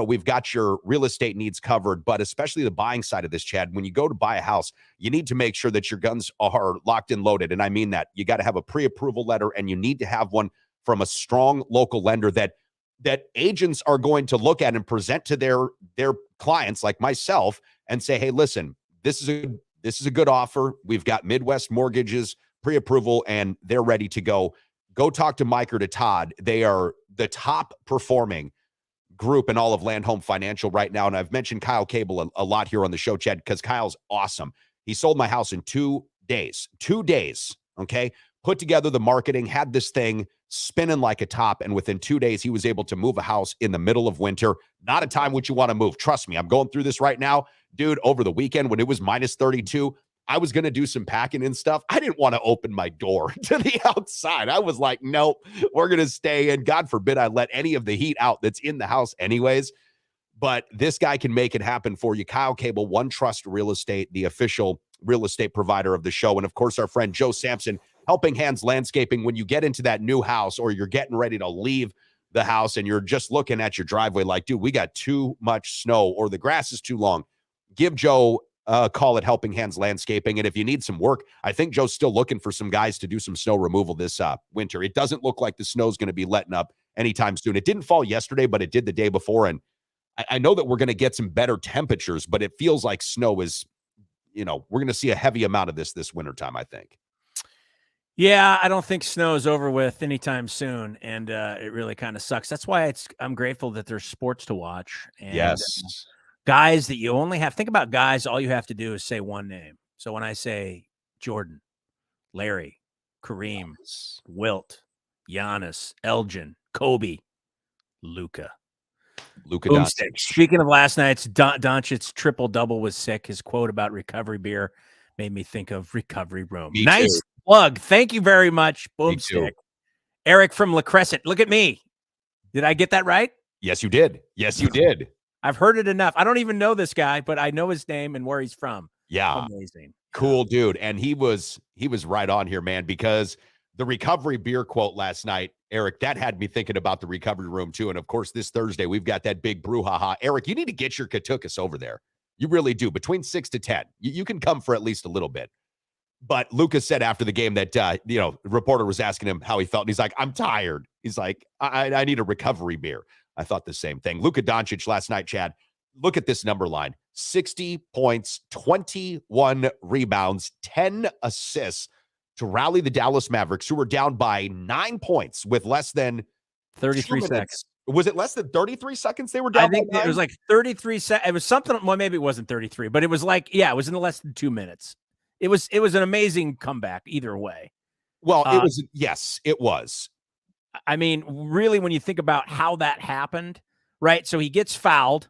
we've got your real estate needs covered, but especially the buying side of this, Chad. When you go to buy a house, you need to make sure that your guns are locked and loaded. And I mean that. You got to have a pre-approval letter, and you need to have one from a strong local lender that agents are going to look at and present to their clients like myself and say, hey, listen, this is a good offer. We've got Midwest Mortgages pre-approval, and they're ready to go. Go talk to Mike or to Todd. They are the top performing group in all of Land Home Financial right now. And I've mentioned Kyle Cable a lot here on the show, Chad, because Kyle's awesome. He sold my house in 2 days. 2 days, okay? Put together the marketing, had this thing spinning like a top, and within 2 days, he was able to move a house in the middle of winter. Not a time which you want to move. Trust me, I'm going through this right now. Dude, over the weekend when it was minus 32, I was going to do some packing and stuff. I didn't want to open my door to the outside. I was like, nope, we're going to stay in. God forbid I let any of the heat out that's in the house anyways. But this guy can make it happen for you. Kyle Cable, One Trust Real Estate, the official real estate provider of the show. And of course, our friend Joe Sampson, Helping Hands Landscaping. When you get into that new house or you're getting ready to leave the house and you're just looking at your driveway like, dude, we got too much snow or the grass is too long, give Joe call it Helping Hands Landscaping. And if you need some work, I think Joe's still looking for some guys to do some snow removal this winter. It doesn't look like the snow's going to be letting up anytime soon. It didn't fall yesterday, but it did the day before. And I know that we're going to get some better temperatures, but it feels like snow is, we're going to see a heavy amount of this wintertime, I think. Yeah, I don't think snow is over with anytime soon, and it really kind of sucks. That's why I'm grateful that there's sports to watch. And, yes. Guys that you only have, think about guys, all you have to do is say one name. So when I say Jordan, Larry, Kareem, Wilt, Giannis, Elgin, Kobe, Luka Doncic. Speaking of last night's Doncic's triple-double was sick. His quote about recovery beer made me think of recovery room. Me nice too. plug. Thank you very much, Boomstick. Eric from La Crescent. Look at me. Did I get that right? Yes, you did. Yes, you did. I've heard it enough. I don't even know this guy, but I know his name and where he's from. Yeah. Amazing. Cool dude. And he was right on here, man, because the recovery beer quote last night, Eric, that had me thinking about the recovery room too. And of course, this Thursday, we've got that big brouhaha. Eric, you need to get your Katukas over there. You really do. Between 6 to 10, you can come for at least a little bit. But Lucas said after the game that, the reporter was asking him how he felt. And he's like, I'm tired. He's like, I need a recovery beer. I thought the same thing. Luka Doncic last night, Chad, look at this number line. 60 points, 21 rebounds, 10 assists to rally the Dallas Mavericks, who were down by 9 points with less than 33 seconds. Was it less than 33 seconds they were down? I think it was like 33 seconds. It was something, well, maybe it wasn't 33, but it was like, it was in less than 2 minutes. It was an amazing comeback either way. Well, it was, yes, it was. I mean, really, when you think about how that happened, right? So he gets fouled.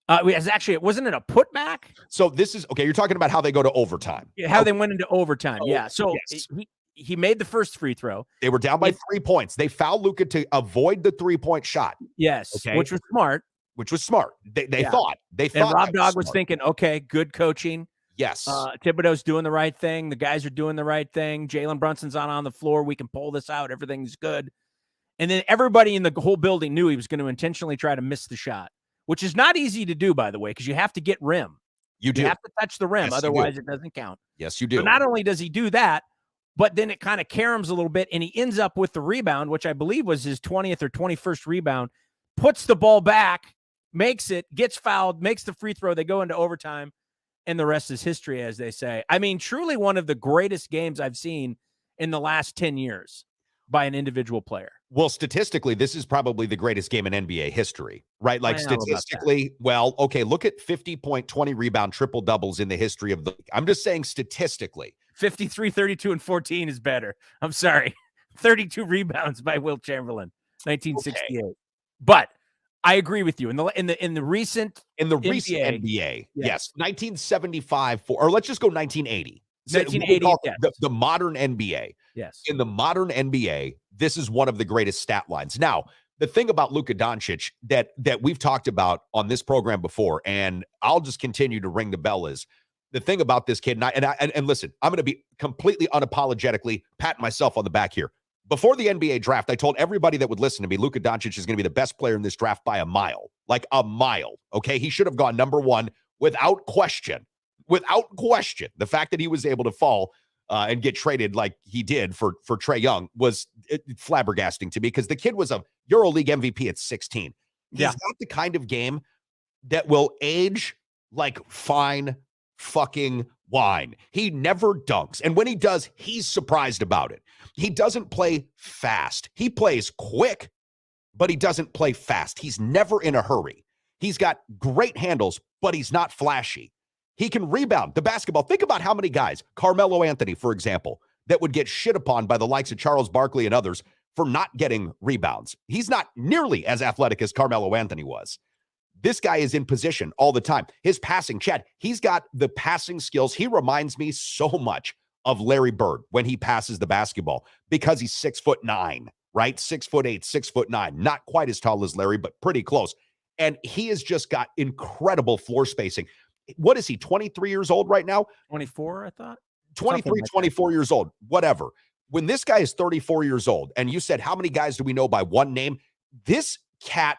Wasn't it a putback? So this is okay. You're talking about how they go to overtime. Yeah, how Okay. they went into overtime. Oh, Yeah. So yes. he made the first free throw. They were down by 3 points. They fouled Luka to avoid the 3-point shot. Yes, Okay. which was smart. Which was smart. They Yeah. thought. They And thought Rob that Dog was smart. thinking, okay, good coaching. Yes. Thibodeau's doing the right thing. The guys are doing the right thing. Jalen Brunson's on the floor. We can pull this out. Everything's good. And then everybody in the whole building knew he was going to intentionally try to miss the shot, which is not easy to do, by the way, because you have to get rim. You do. You have to touch the rim. Yes, otherwise, it doesn't count. Yes, you do. So not only does he do that, but then it kind of caroms a little bit, and he ends up with the rebound, which I believe was his 20th or 21st rebound, puts the ball back, makes it, gets fouled, makes the free throw. They go into overtime, and the rest is history, as they say. I mean, truly one of the greatest games I've seen in the last 10 years by an individual player. Well, statistically, this is probably the greatest game in NBA history, right? Like I don't know about statistically, well, okay, look at 50-point, 20 rebound triple doubles in the history of the league. I'm just saying statistically. 53, 32, and 14 is better. I'm sorry. 32 rebounds by Wilt Chamberlain, 1968. Okay. But I agree with you. In the recent NBA, yes. 1975 or let's just go 1980. 1980, yes. the modern NBA. Yes. In the modern NBA, this is one of the greatest stat lines. Now, the thing about Luka Doncic that we've talked about on this program before, and I'll just continue to ring the bell, is the thing about this kid. And listen, I'm going to be completely unapologetically patting myself on the back here. Before the NBA draft, I told everybody that would listen to me, Luka Doncic is going to be the best player in this draft by a mile, like a mile. Okay. He should have gone number one without question. Without question. The fact that he was able to fall and get traded like he did for Trae Young was flabbergasting to me, because the kid was a EuroLeague MVP at 16. He's got the kind of game that will age like fine fucking wine. He never dunks. And when he does, he's surprised about it. He doesn't play fast. He plays quick, but he doesn't play fast. He's never in a hurry. He's got great handles, but he's not flashy. He can rebound the basketball. Think about how many guys, Carmelo Anthony, for example, that would get shit upon by the likes of Charles Barkley and others for not getting rebounds. He's not nearly as athletic as Carmelo Anthony was. This guy is in position all the time. His passing, Chad, he's got the passing skills. He reminds me so much of Larry Bird when he passes the basketball, because he's 6'9", right? 6'8", 6'9", not quite as tall as Larry, but pretty close. And he has just got incredible floor spacing. What is he, 23 years old right now? 24, I thought. 23, 24 years old, whatever. When this guy is 34 years old, and you said, how many guys do we know by one name? This cat,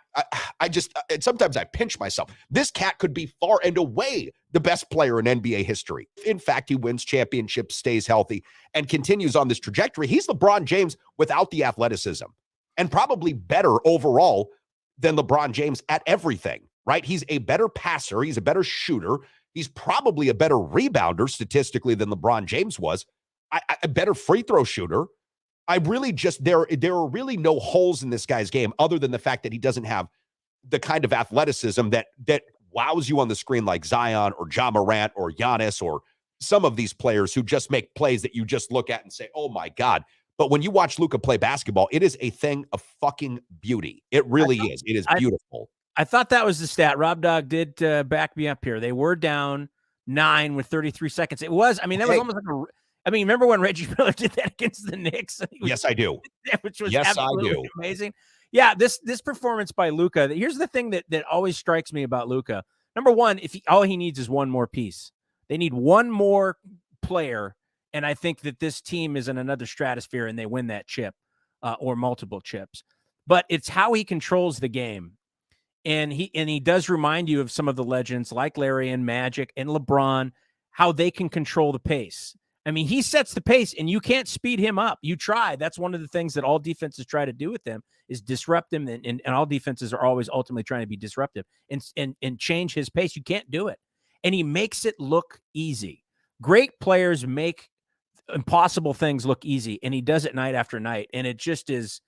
sometimes I pinch myself. This cat could be far and away the best player in NBA history. In fact, he wins championships, stays healthy, and continues on this trajectory. He's LeBron James without the athleticism, and probably better overall than LeBron James at everything, right? He's a better passer. He's a better shooter. He's probably a better rebounder statistically than LeBron James was. A better free throw shooter. I really just, there are really no holes in this guy's game other than the fact that he doesn't have the kind of athleticism that wows you on the screen like Zion or Ja Morant or Giannis or some of these players who just make plays that you just look at and say, oh my God. But when you watch Luka play basketball, it is a thing of fucking beauty. It really is. It is beautiful. I thought that was the stat. Rob Dog did back me up here. They were down 9 with 33 seconds. It was, I mean, that was almost like remember when Reggie Miller did that against the Knicks? Yes, I do. Which was absolutely amazing. Yeah, this performance by Luka. Here's the thing that always strikes me about Luka. Number one, all he needs is one more piece. They need one more player, and I think that this team is in another stratosphere, and they win that chip or multiple chips. But it's how he controls the game. And he does remind you of some of the legends like Larry and Magic and LeBron, how they can control the pace. I mean, he sets the pace, and you can't speed him up. You try. That's one of the things that all defenses try to do with him is disrupt him, and all defenses are always ultimately trying to be disruptive and change his pace. You can't do it. And he makes it look easy. Great players make impossible things look easy, and he does it night after night, and it just is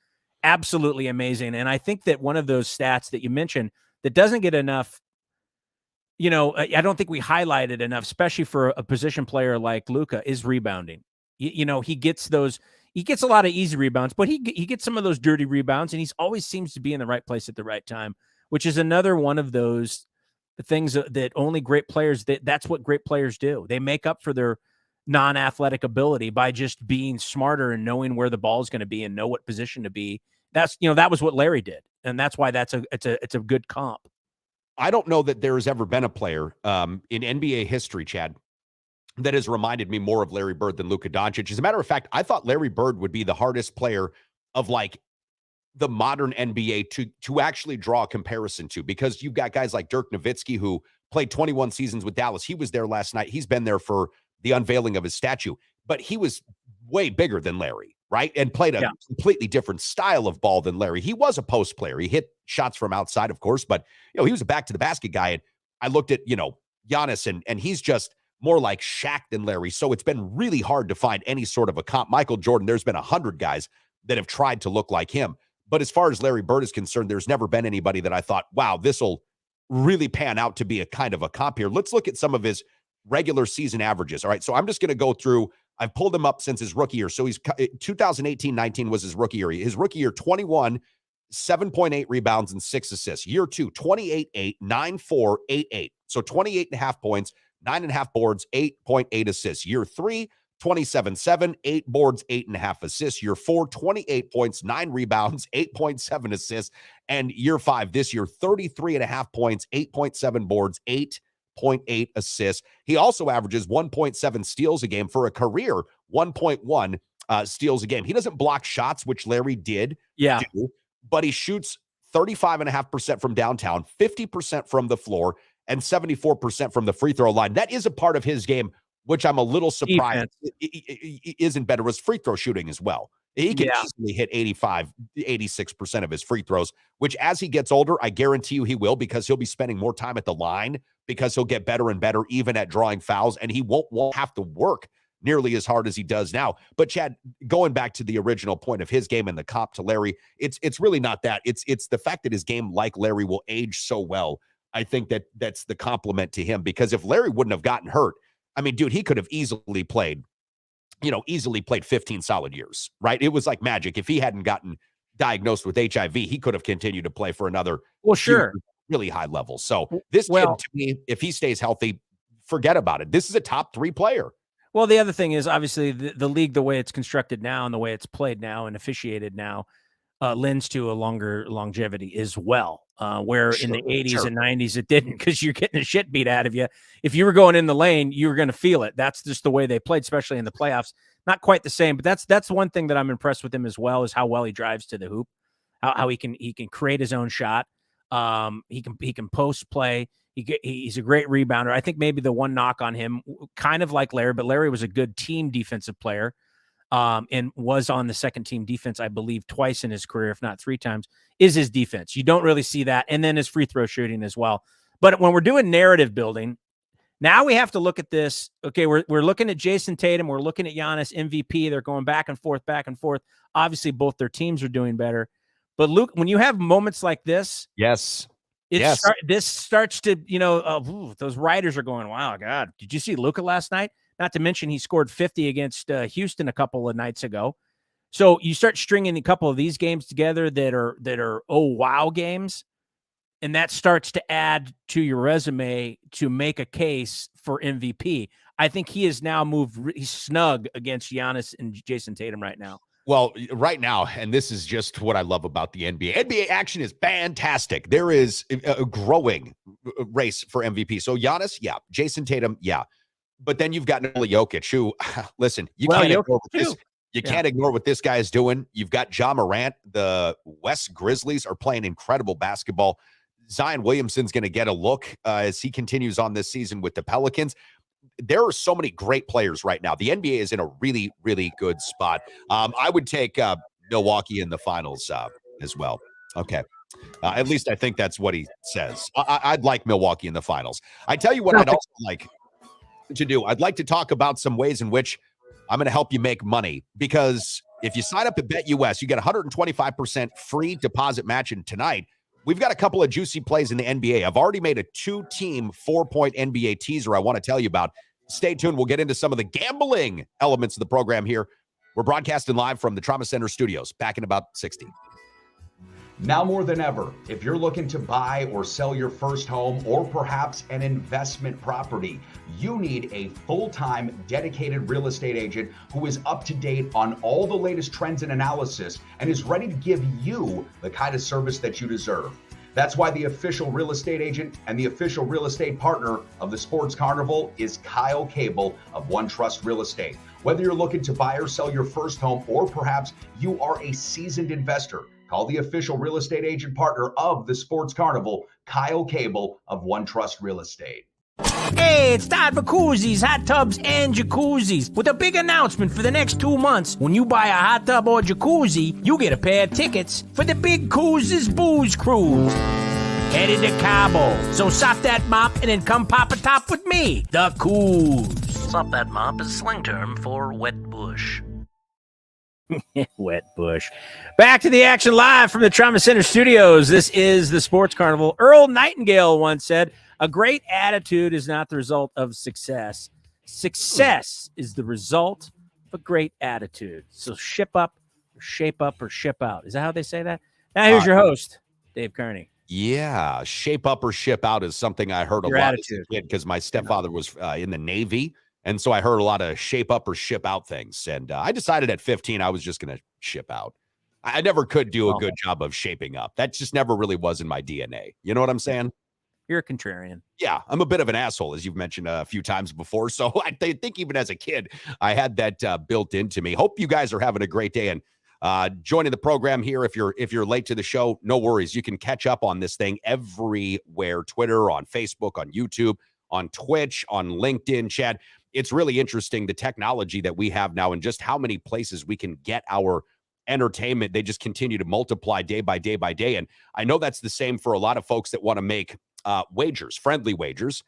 absolutely amazing. And I think that one of those stats that you mentioned that doesn't get enough, I don't think we highlight it enough, especially for a position player like Luka, is rebounding. He gets those, he gets a lot of easy rebounds, but he gets some of those dirty rebounds, and he's always seems to be in the right place at the right time, which is another one of those things that only great players, that's what great players do. They make up for their non-athletic ability by just being smarter and knowing where the ball is going to be and know what position to be. That's, that was what Larry did. And that's why it's a good comp. I don't know that there's ever been a player in NBA history, Chad, that has reminded me more of Larry Bird than Luka Doncic. As a matter of fact, I thought Larry Bird would be the hardest player of like the modern NBA to actually draw a comparison to, because you've got guys like Dirk Nowitzki, who played 21 seasons with Dallas. He was there last night. He's been there for the unveiling of his statue, but he was way bigger than Larry, right? And played a completely different style of ball than Larry. He was a post player. He hit shots from outside, of course, but he was a back to the basket guy. And I looked at, Giannis, and he's just more like Shaq than Larry. So it's been really hard to find any sort of a comp. Michael Jordan, there's been 100 guys that have tried to look like him. But as far as Larry Bird is concerned, there's never been anybody that I thought, wow, this will really pan out to be a kind of a comp here. Let's look at some of his regular season averages. All right. So I'm just going to go through. I've pulled him up since his rookie year. So he's 2018-19 was his rookie year. His rookie year, 21, 7.8 rebounds and 6 assists. Year 2, 28-8, 9-4, 8-8. So 28.5 points, 9.5 boards, 8.8 assists. Year 3, 27-7, 8 boards, 8.5 assists. Year 4, 28 points, 9 rebounds, 8.7 assists. And year 5, this year, 33.5 points, 8.7 boards, 8.8 assists. He also averages 1.7 steals a game for a career 1.1 steals a game. He doesn't block shots, which Larry did do, but he shoots 35.5% from downtown, 50% from the floor, and 74% from the free throw line. That is a part of his game, which I'm a little surprised isn't better, was free throw shooting as well. He can easily hit 85, 86% of his free throws, which as he gets older, I guarantee you he will, because he'll be spending more time at the line, because he'll get better and better even at drawing fouls, and he won't have to work nearly as hard as he does now. But Chad, going back to the original point of his game and the comp to Larry, it's really not that. It's the fact that his game, like Larry, will age so well. I think that's the compliment to him, because if Larry wouldn't have gotten hurt, I mean, dude, he could have easily played 15 solid years, right? It was like magic. If he hadn't gotten diagnosed with HIV, he could have continued to play for another really high level. So this kid, to me, if he stays healthy, forget about it. This is a top 3 player. Well, the other thing is, obviously, the league, the way it's constructed now and the way it's played now and officiated now, lends to a longer longevity as well, where in the 80s and 90s it didn't, because you're getting the shit beat out of you. If you were going in the lane, you were going to feel it. That's just the way they played, especially in the playoffs. Not quite the same, but that's one thing that I'm impressed with him as well, is how well he drives to the hoop, how he can create his own shot. He can post play. He's a great rebounder. I think maybe the one knock on him, kind of like Larry, but Larry was a good team defensive player. And was on the second team defense, I believe, twice in his career, if not 3 times, is his defense. You don't really see that. And then his free throw shooting as well. But when we're doing narrative building, now we have to look at this. Okay, we're looking at Jason Tatum. We're looking at Giannis, MVP. They're going back and forth, back and forth. Obviously, both their teams are doing better. But Luke, when you have moments like this, this starts to, those writers are going, wow, God, did you see Luka last night? Not to mention he scored 50 against Houston a couple of nights ago. So you start stringing a couple of these games together that are wow games, and that starts to add to your resume to make a case for MVP. I think he has now moved. He's snug against Giannis and Jason Tatum right now. Well, right now, and this is just what I love about the NBA. NBA action is fantastic. There is a growing race for MVP. So Giannis, Jason Tatum, but then you've got Nikola Jokic, who, listen, you can't ignore what this. You can't ignore what this guy is doing. You've got Ja Morant. The West Grizzlies are playing incredible basketball. Zion Williamson's going to get a look as he continues on this season with the Pelicans. There are so many great players right now. The NBA is in a really, really good spot. I would take Milwaukee in the finals as well. Okay. At least I think that's what he says. I'd like Milwaukee in the finals. I tell you what I'd also like to do. I'd like to talk about some ways in which I'm going to help you make money, because if you sign up at BetUS, you get 125% free deposit match. And tonight, we've got a couple of juicy plays in the NBA. I've already made a 2-team 4-point NBA teaser I want to tell you about. Stay tuned. We'll get into some of the gambling elements of the program here We're broadcasting live from the Trauma Center studios, back in about 60. Now more than ever, if you're looking to buy or sell your first home or perhaps an investment property, you need a full-time dedicated real estate agent who is up to date on all the latest trends and analysis and is ready to give you the kind of service that you deserve. That's why the official real estate agent and the official real estate partner of the Sports Carnival is Kyle Cable of One Trust Real Estate. Whether you're looking to buy or sell your first home or perhaps you are a seasoned investor, call the official real estate agent partner of the Sports Carnival, Kyle Cable of One Trust Real Estate. Hey, it's time for koozies, hot tubs, and jacuzzis. With a big announcement for the next 2 months. When you buy a hot tub or jacuzzi, you get a pair of tickets for the Big Coozes Booze Cruise. Headed to Cabo. So sop that mop and then come pop a top with me, the Coos. Sop that mop is slang term for wet bush. Wet bush. Back to the action live from the Trauma Center studios. This is the Sports Carnival. Earl Nightingale once said, a great attitude is not the result of success. Success is the result of a great attitude. So ship up, or shape up, or ship out. Is that how they say that? Now here's your host, Dave Kearney. Yeah, shape up or ship out is something I heard a lot as a kid because my stepfather was in the Navy. And so I heard a lot of shape up or ship out things. And I decided at 15 I was just going to ship out. I never could do a good job of shaping up. That just never really was in my DNA. You know what I'm saying? You're a contrarian. Yeah, I'm a bit of an asshole, as you've mentioned a few times before. So I think even as a kid, I had that built into me. Hope you guys are having a great day and joining the program here. If you're late to the show, no worries. You can catch up on this thing everywhere: Twitter, on Facebook, on YouTube, on Twitch, on LinkedIn. Chad, it's really interesting, the technology that we have now and just how many places we can get our entertainment. They just continue to multiply day by day by day. And I know that's the same for a lot of folks that want to make wagers, friendly wagers.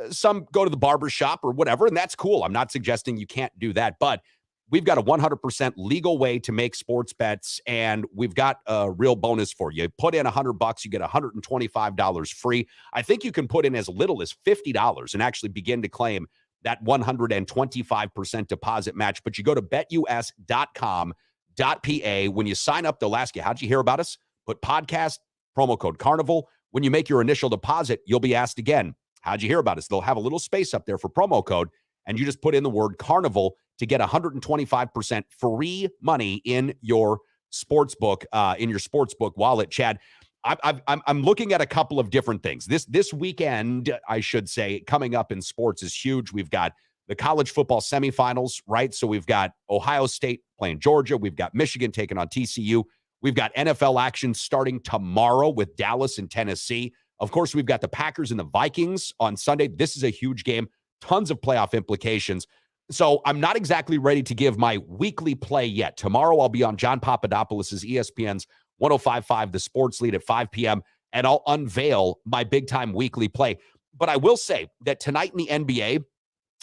Some go to the barber shop or whatever, and that's cool. I'm not suggesting you can't do that, but we've got a 100% legal way to make sports bets, and we've got a real bonus for you. Put in $100, you get $125 free. I think you can put in as little as $50 and actually begin to claim that 125% deposit match. But you go to betus.com.pa. When you sign up, they'll ask you, how'd you hear about us? Put podcast, promo code Carnival. When you make your initial deposit, you'll be asked again, how'd you hear about us? They'll have a little space up there for promo code, and you just put in the word Carnival to get 125% free money in your sportsbook, wallet. Chad, I'm looking at a couple of different things. This weekend, I should say, coming up in sports is huge. We've got the college football semifinals, right? So we've got Ohio State playing Georgia. We've got Michigan taking on TCU. We've got NFL action starting tomorrow with Dallas and Tennessee. Of course, we've got the Packers and the Vikings on Sunday. This is a huge game. Tons of playoff implications. So I'm not exactly ready to give my weekly play yet. Tomorrow I'll be on John Papadopoulos' ESPN's 105.5 The Sports Lead at 5 p.m., and I'll unveil my big-time weekly play. But I will say that tonight in the NBA,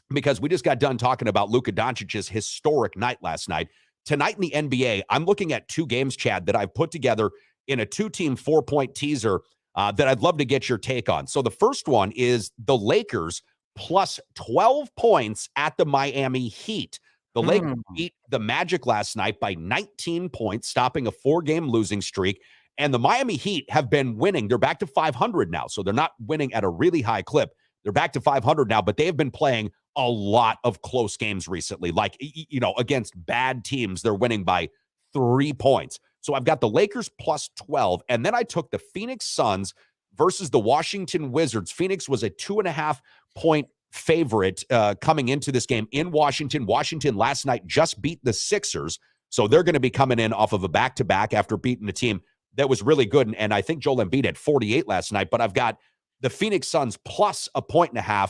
because we just got done talking about Luka Doncic's historic night last night, tonight in the NBA, I'm looking at two games, Chad, that I've put together in a two-team 4-point teaser that I'd love to get your take on. So the first one is the Lakers plus 12 points at the Miami Heat. The Lakers beat the Magic last night by 19 points, stopping a 4-game losing streak. And the Miami Heat have been winning. They're back to 500 now, so they're not winning at a really high clip. They're back to 500 now, but they have been playing a lot of close games recently. Like, you know, against bad teams, they're winning by 3 points. So I've got the Lakers plus 12, and then I took the Phoenix Suns versus the Washington Wizards. Phoenix was a 2.5-point favorite coming into this game in Washington. Washington last night just beat the Sixers, so they're going to be coming in off of a back-to-back after beating a team that was really good. And I think Joel Embiid had 48 last night, but I've got the Phoenix Suns plus 1.5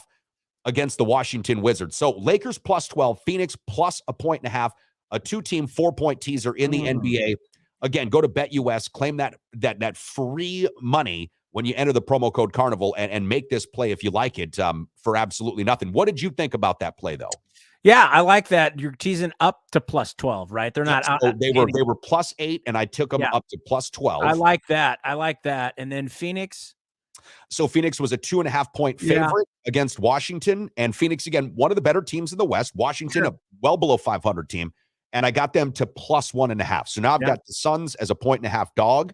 against the Washington Wizards. So Lakers plus 12, Phoenix plus 1.5, a two-team 4-point teaser in the NBA. Again, go to BetUS, claim that free money when you enter the promo code Carnival and make this play if you like it for absolutely nothing. What did you think about that play, though? Yeah, I like that. You're teasing up to plus 12, right? They're not out. So they were plus 8, and I took them up to plus 12. I like that. And then Phoenix. So Phoenix was a 2.5-point favorite against Washington. And Phoenix, again, one of the better teams in the West. Washington, a well below 500 team. and I got them to plus 1.5. So now I've got the Suns as a 1.5 dog,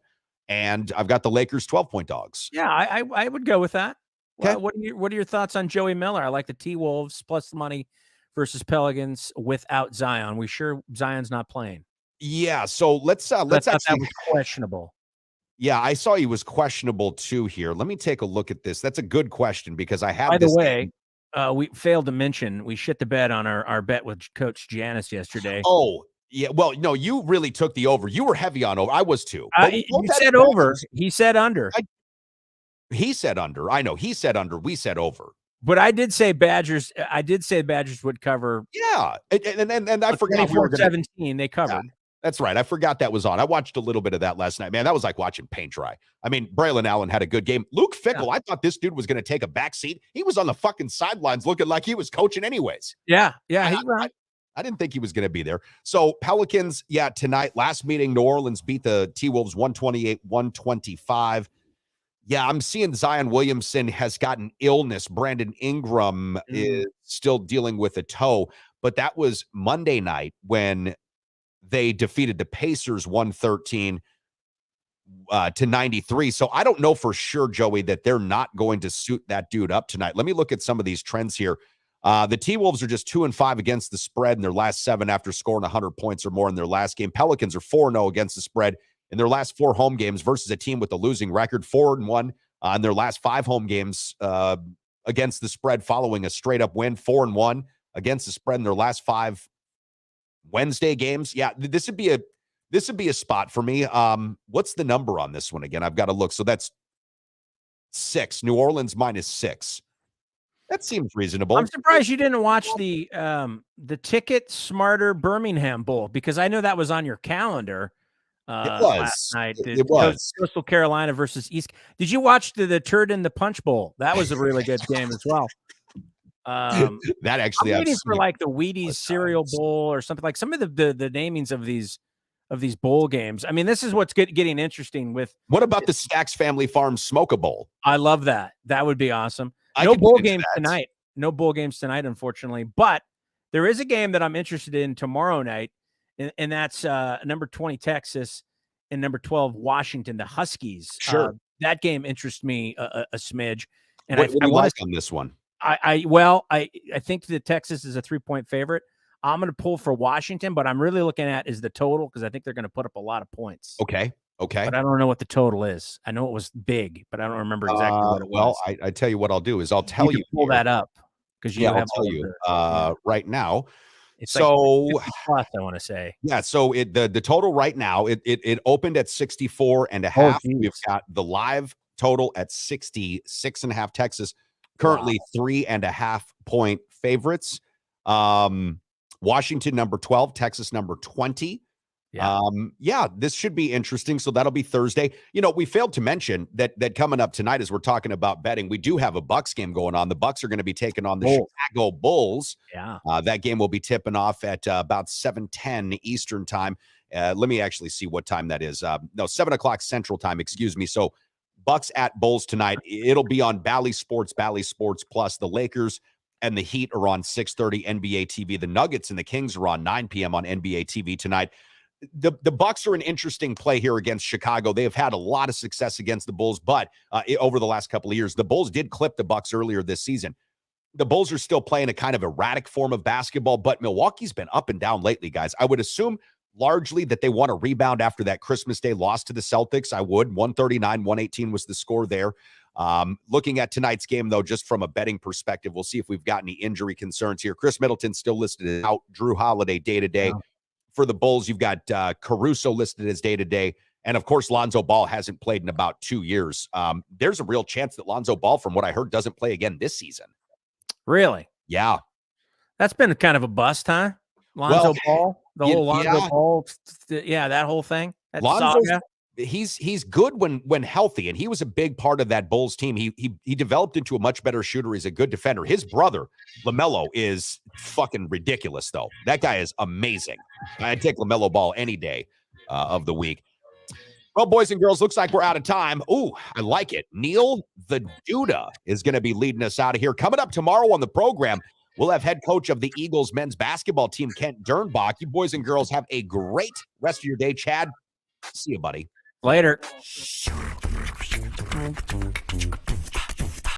and I've got the Lakers 12-point dogs. Yeah, I would go with that. Okay. What are your thoughts on Joey Miller? I like the T-Wolves plus the money versus Pelicans without Zion. We sure Zion's not playing? Yeah, so let's I thought actually. that was questionable. Yeah, I saw he was questionable too here. Let me take a look at this. That's a good question because I had By the this way, we failed to mention we shit the bed on our bet with Coach Janice yesterday. Oh, yeah. Well, no, you really took the over. You were heavy on over. I was too. You said over. He said under. He said under. I know. He said under. We said over. But I did say Badgers. I did say Badgers would cover. Yeah, and I forgot we were 24-17. They covered. Yeah, that's right. I forgot that was on. I watched a little bit of that last night. Man, that was like watching paint dry. I mean, Braylon Allen had a good game. Luke Fickell, I thought this dude was going to take a back seat. He was on the fucking sidelines looking like he was coaching anyways. Yeah. I didn't think he was going to be there. So Pelicans, tonight, last meeting, New Orleans beat the T-Wolves 128-125. Yeah, I'm seeing Zion Williamson has gotten illness. Brandon Ingram is still dealing with a toe. But that was Monday night when they defeated the Pacers 113 to 93. So I don't know for sure, Joey, that they're not going to suit that dude up tonight. Let me look at some of these trends here. The T-Wolves are just 2-5 against the spread in their last 7 after scoring 100 points or more in their last game. Pelicans are 4-0 against the spread in their last 4 home games versus a team with a losing record, 4-1 in their last 5 home games against the spread following a straight-up win, 4-1 against the spread in their last 5 Wednesday games. Yeah, this would be a spot for me. What's the number on this one again? I've got to look. So that's 6. New Orleans -6. That seems reasonable. I'm surprised you didn't watch the Ticket Smarter Birmingham Bowl because I know that was on your calendar. It was last night. It was Coastal Carolina versus East. Did you watch the Turd in the Punch Bowl? That was a really good game as well. That actually, I'm waiting for like the Wheaties Cereal Bowl or something like some of the namings of these bowl games. I mean, this is what's getting interesting with. What about the Stacks Family Farm Smoke Bowl? I love that. That would be awesome. No bowl games tonight. No bowl games tonight, unfortunately. But there is a game that I'm interested in tomorrow night, and that's number 20 Texas and number 12 Washington, the Huskies. Sure, that game interests me a smidge. And what do you like on this one? I think that Texas is a 3-point favorite. I'm going to pull for Washington, but I'm really looking at is the total because I think they're going to put up a lot of points. Okay. But I don't know what the total is. I know it was big, but I don't remember exactly what it was. Well, I tell you what I'll do is I'll tell you. Pull that up because I'll tell you right now. It's so like 50 plus, I want to say. Yeah. So the total right now it opened at 64.5. We've got the live total at 66.5. Texas currently 3.5-point favorites. Washington number 12, Texas number 20. This should be interesting. So that'll be Thursday. You know, we failed to mention that coming up tonight as we're talking about betting, we do have a Bucks game going on. The Bucks are going to be taking on the Chicago Bulls. Yeah. That game will be tipping off at about 7:10 Eastern time. Let me actually see what time that is. 7 o'clock Central time, excuse me. So Bucks at Bulls tonight. It'll be on Bally Sports Plus. The Lakers and the Heat are on 6:30 NBA TV. The Nuggets and the Kings are on 9 p.m. on NBA TV tonight. The Bucks are an interesting play here against Chicago. They have had a lot of success against the Bulls, but over the last couple of years, the Bulls did clip the Bucks earlier this season. The Bulls are still playing a kind of erratic form of basketball, but Milwaukee's been up and down lately, guys. I would assume largely that they want to rebound after that Christmas Day loss to the Celtics. I would. 139-118 was the score there. Looking at tonight's game, though, just from a betting perspective, we'll see if we've got any injury concerns here. Chris Middleton still listed as out. Drew Holiday day-to-day. Wow. For the Bulls, you've got Caruso listed as day-to-day. And, of course, Lonzo Ball hasn't played in about 2 years. There's a real chance that Lonzo Ball, from what I heard, doesn't play again this season. Really? Yeah. That's been kind of a bust, huh? Lonzo Ball? The whole Lonzo Ball? Yeah, that whole thing? That saga? He's good when healthy, and he was a big part of that Bulls team. He developed into a much better shooter. He's a good defender. His brother, LaMelo, is fucking ridiculous, though. That guy is amazing. I'd take LaMelo Ball any day of the week. Well, boys and girls, looks like we're out of time. Ooh, I like it. Neil the Duda is going to be leading us out of here. Coming up tomorrow on the program, We'll have head coach of the Eagles men's basketball team, Kent Dernbach. You boys and girls have a great rest of your day. Chad, see you, buddy. Later.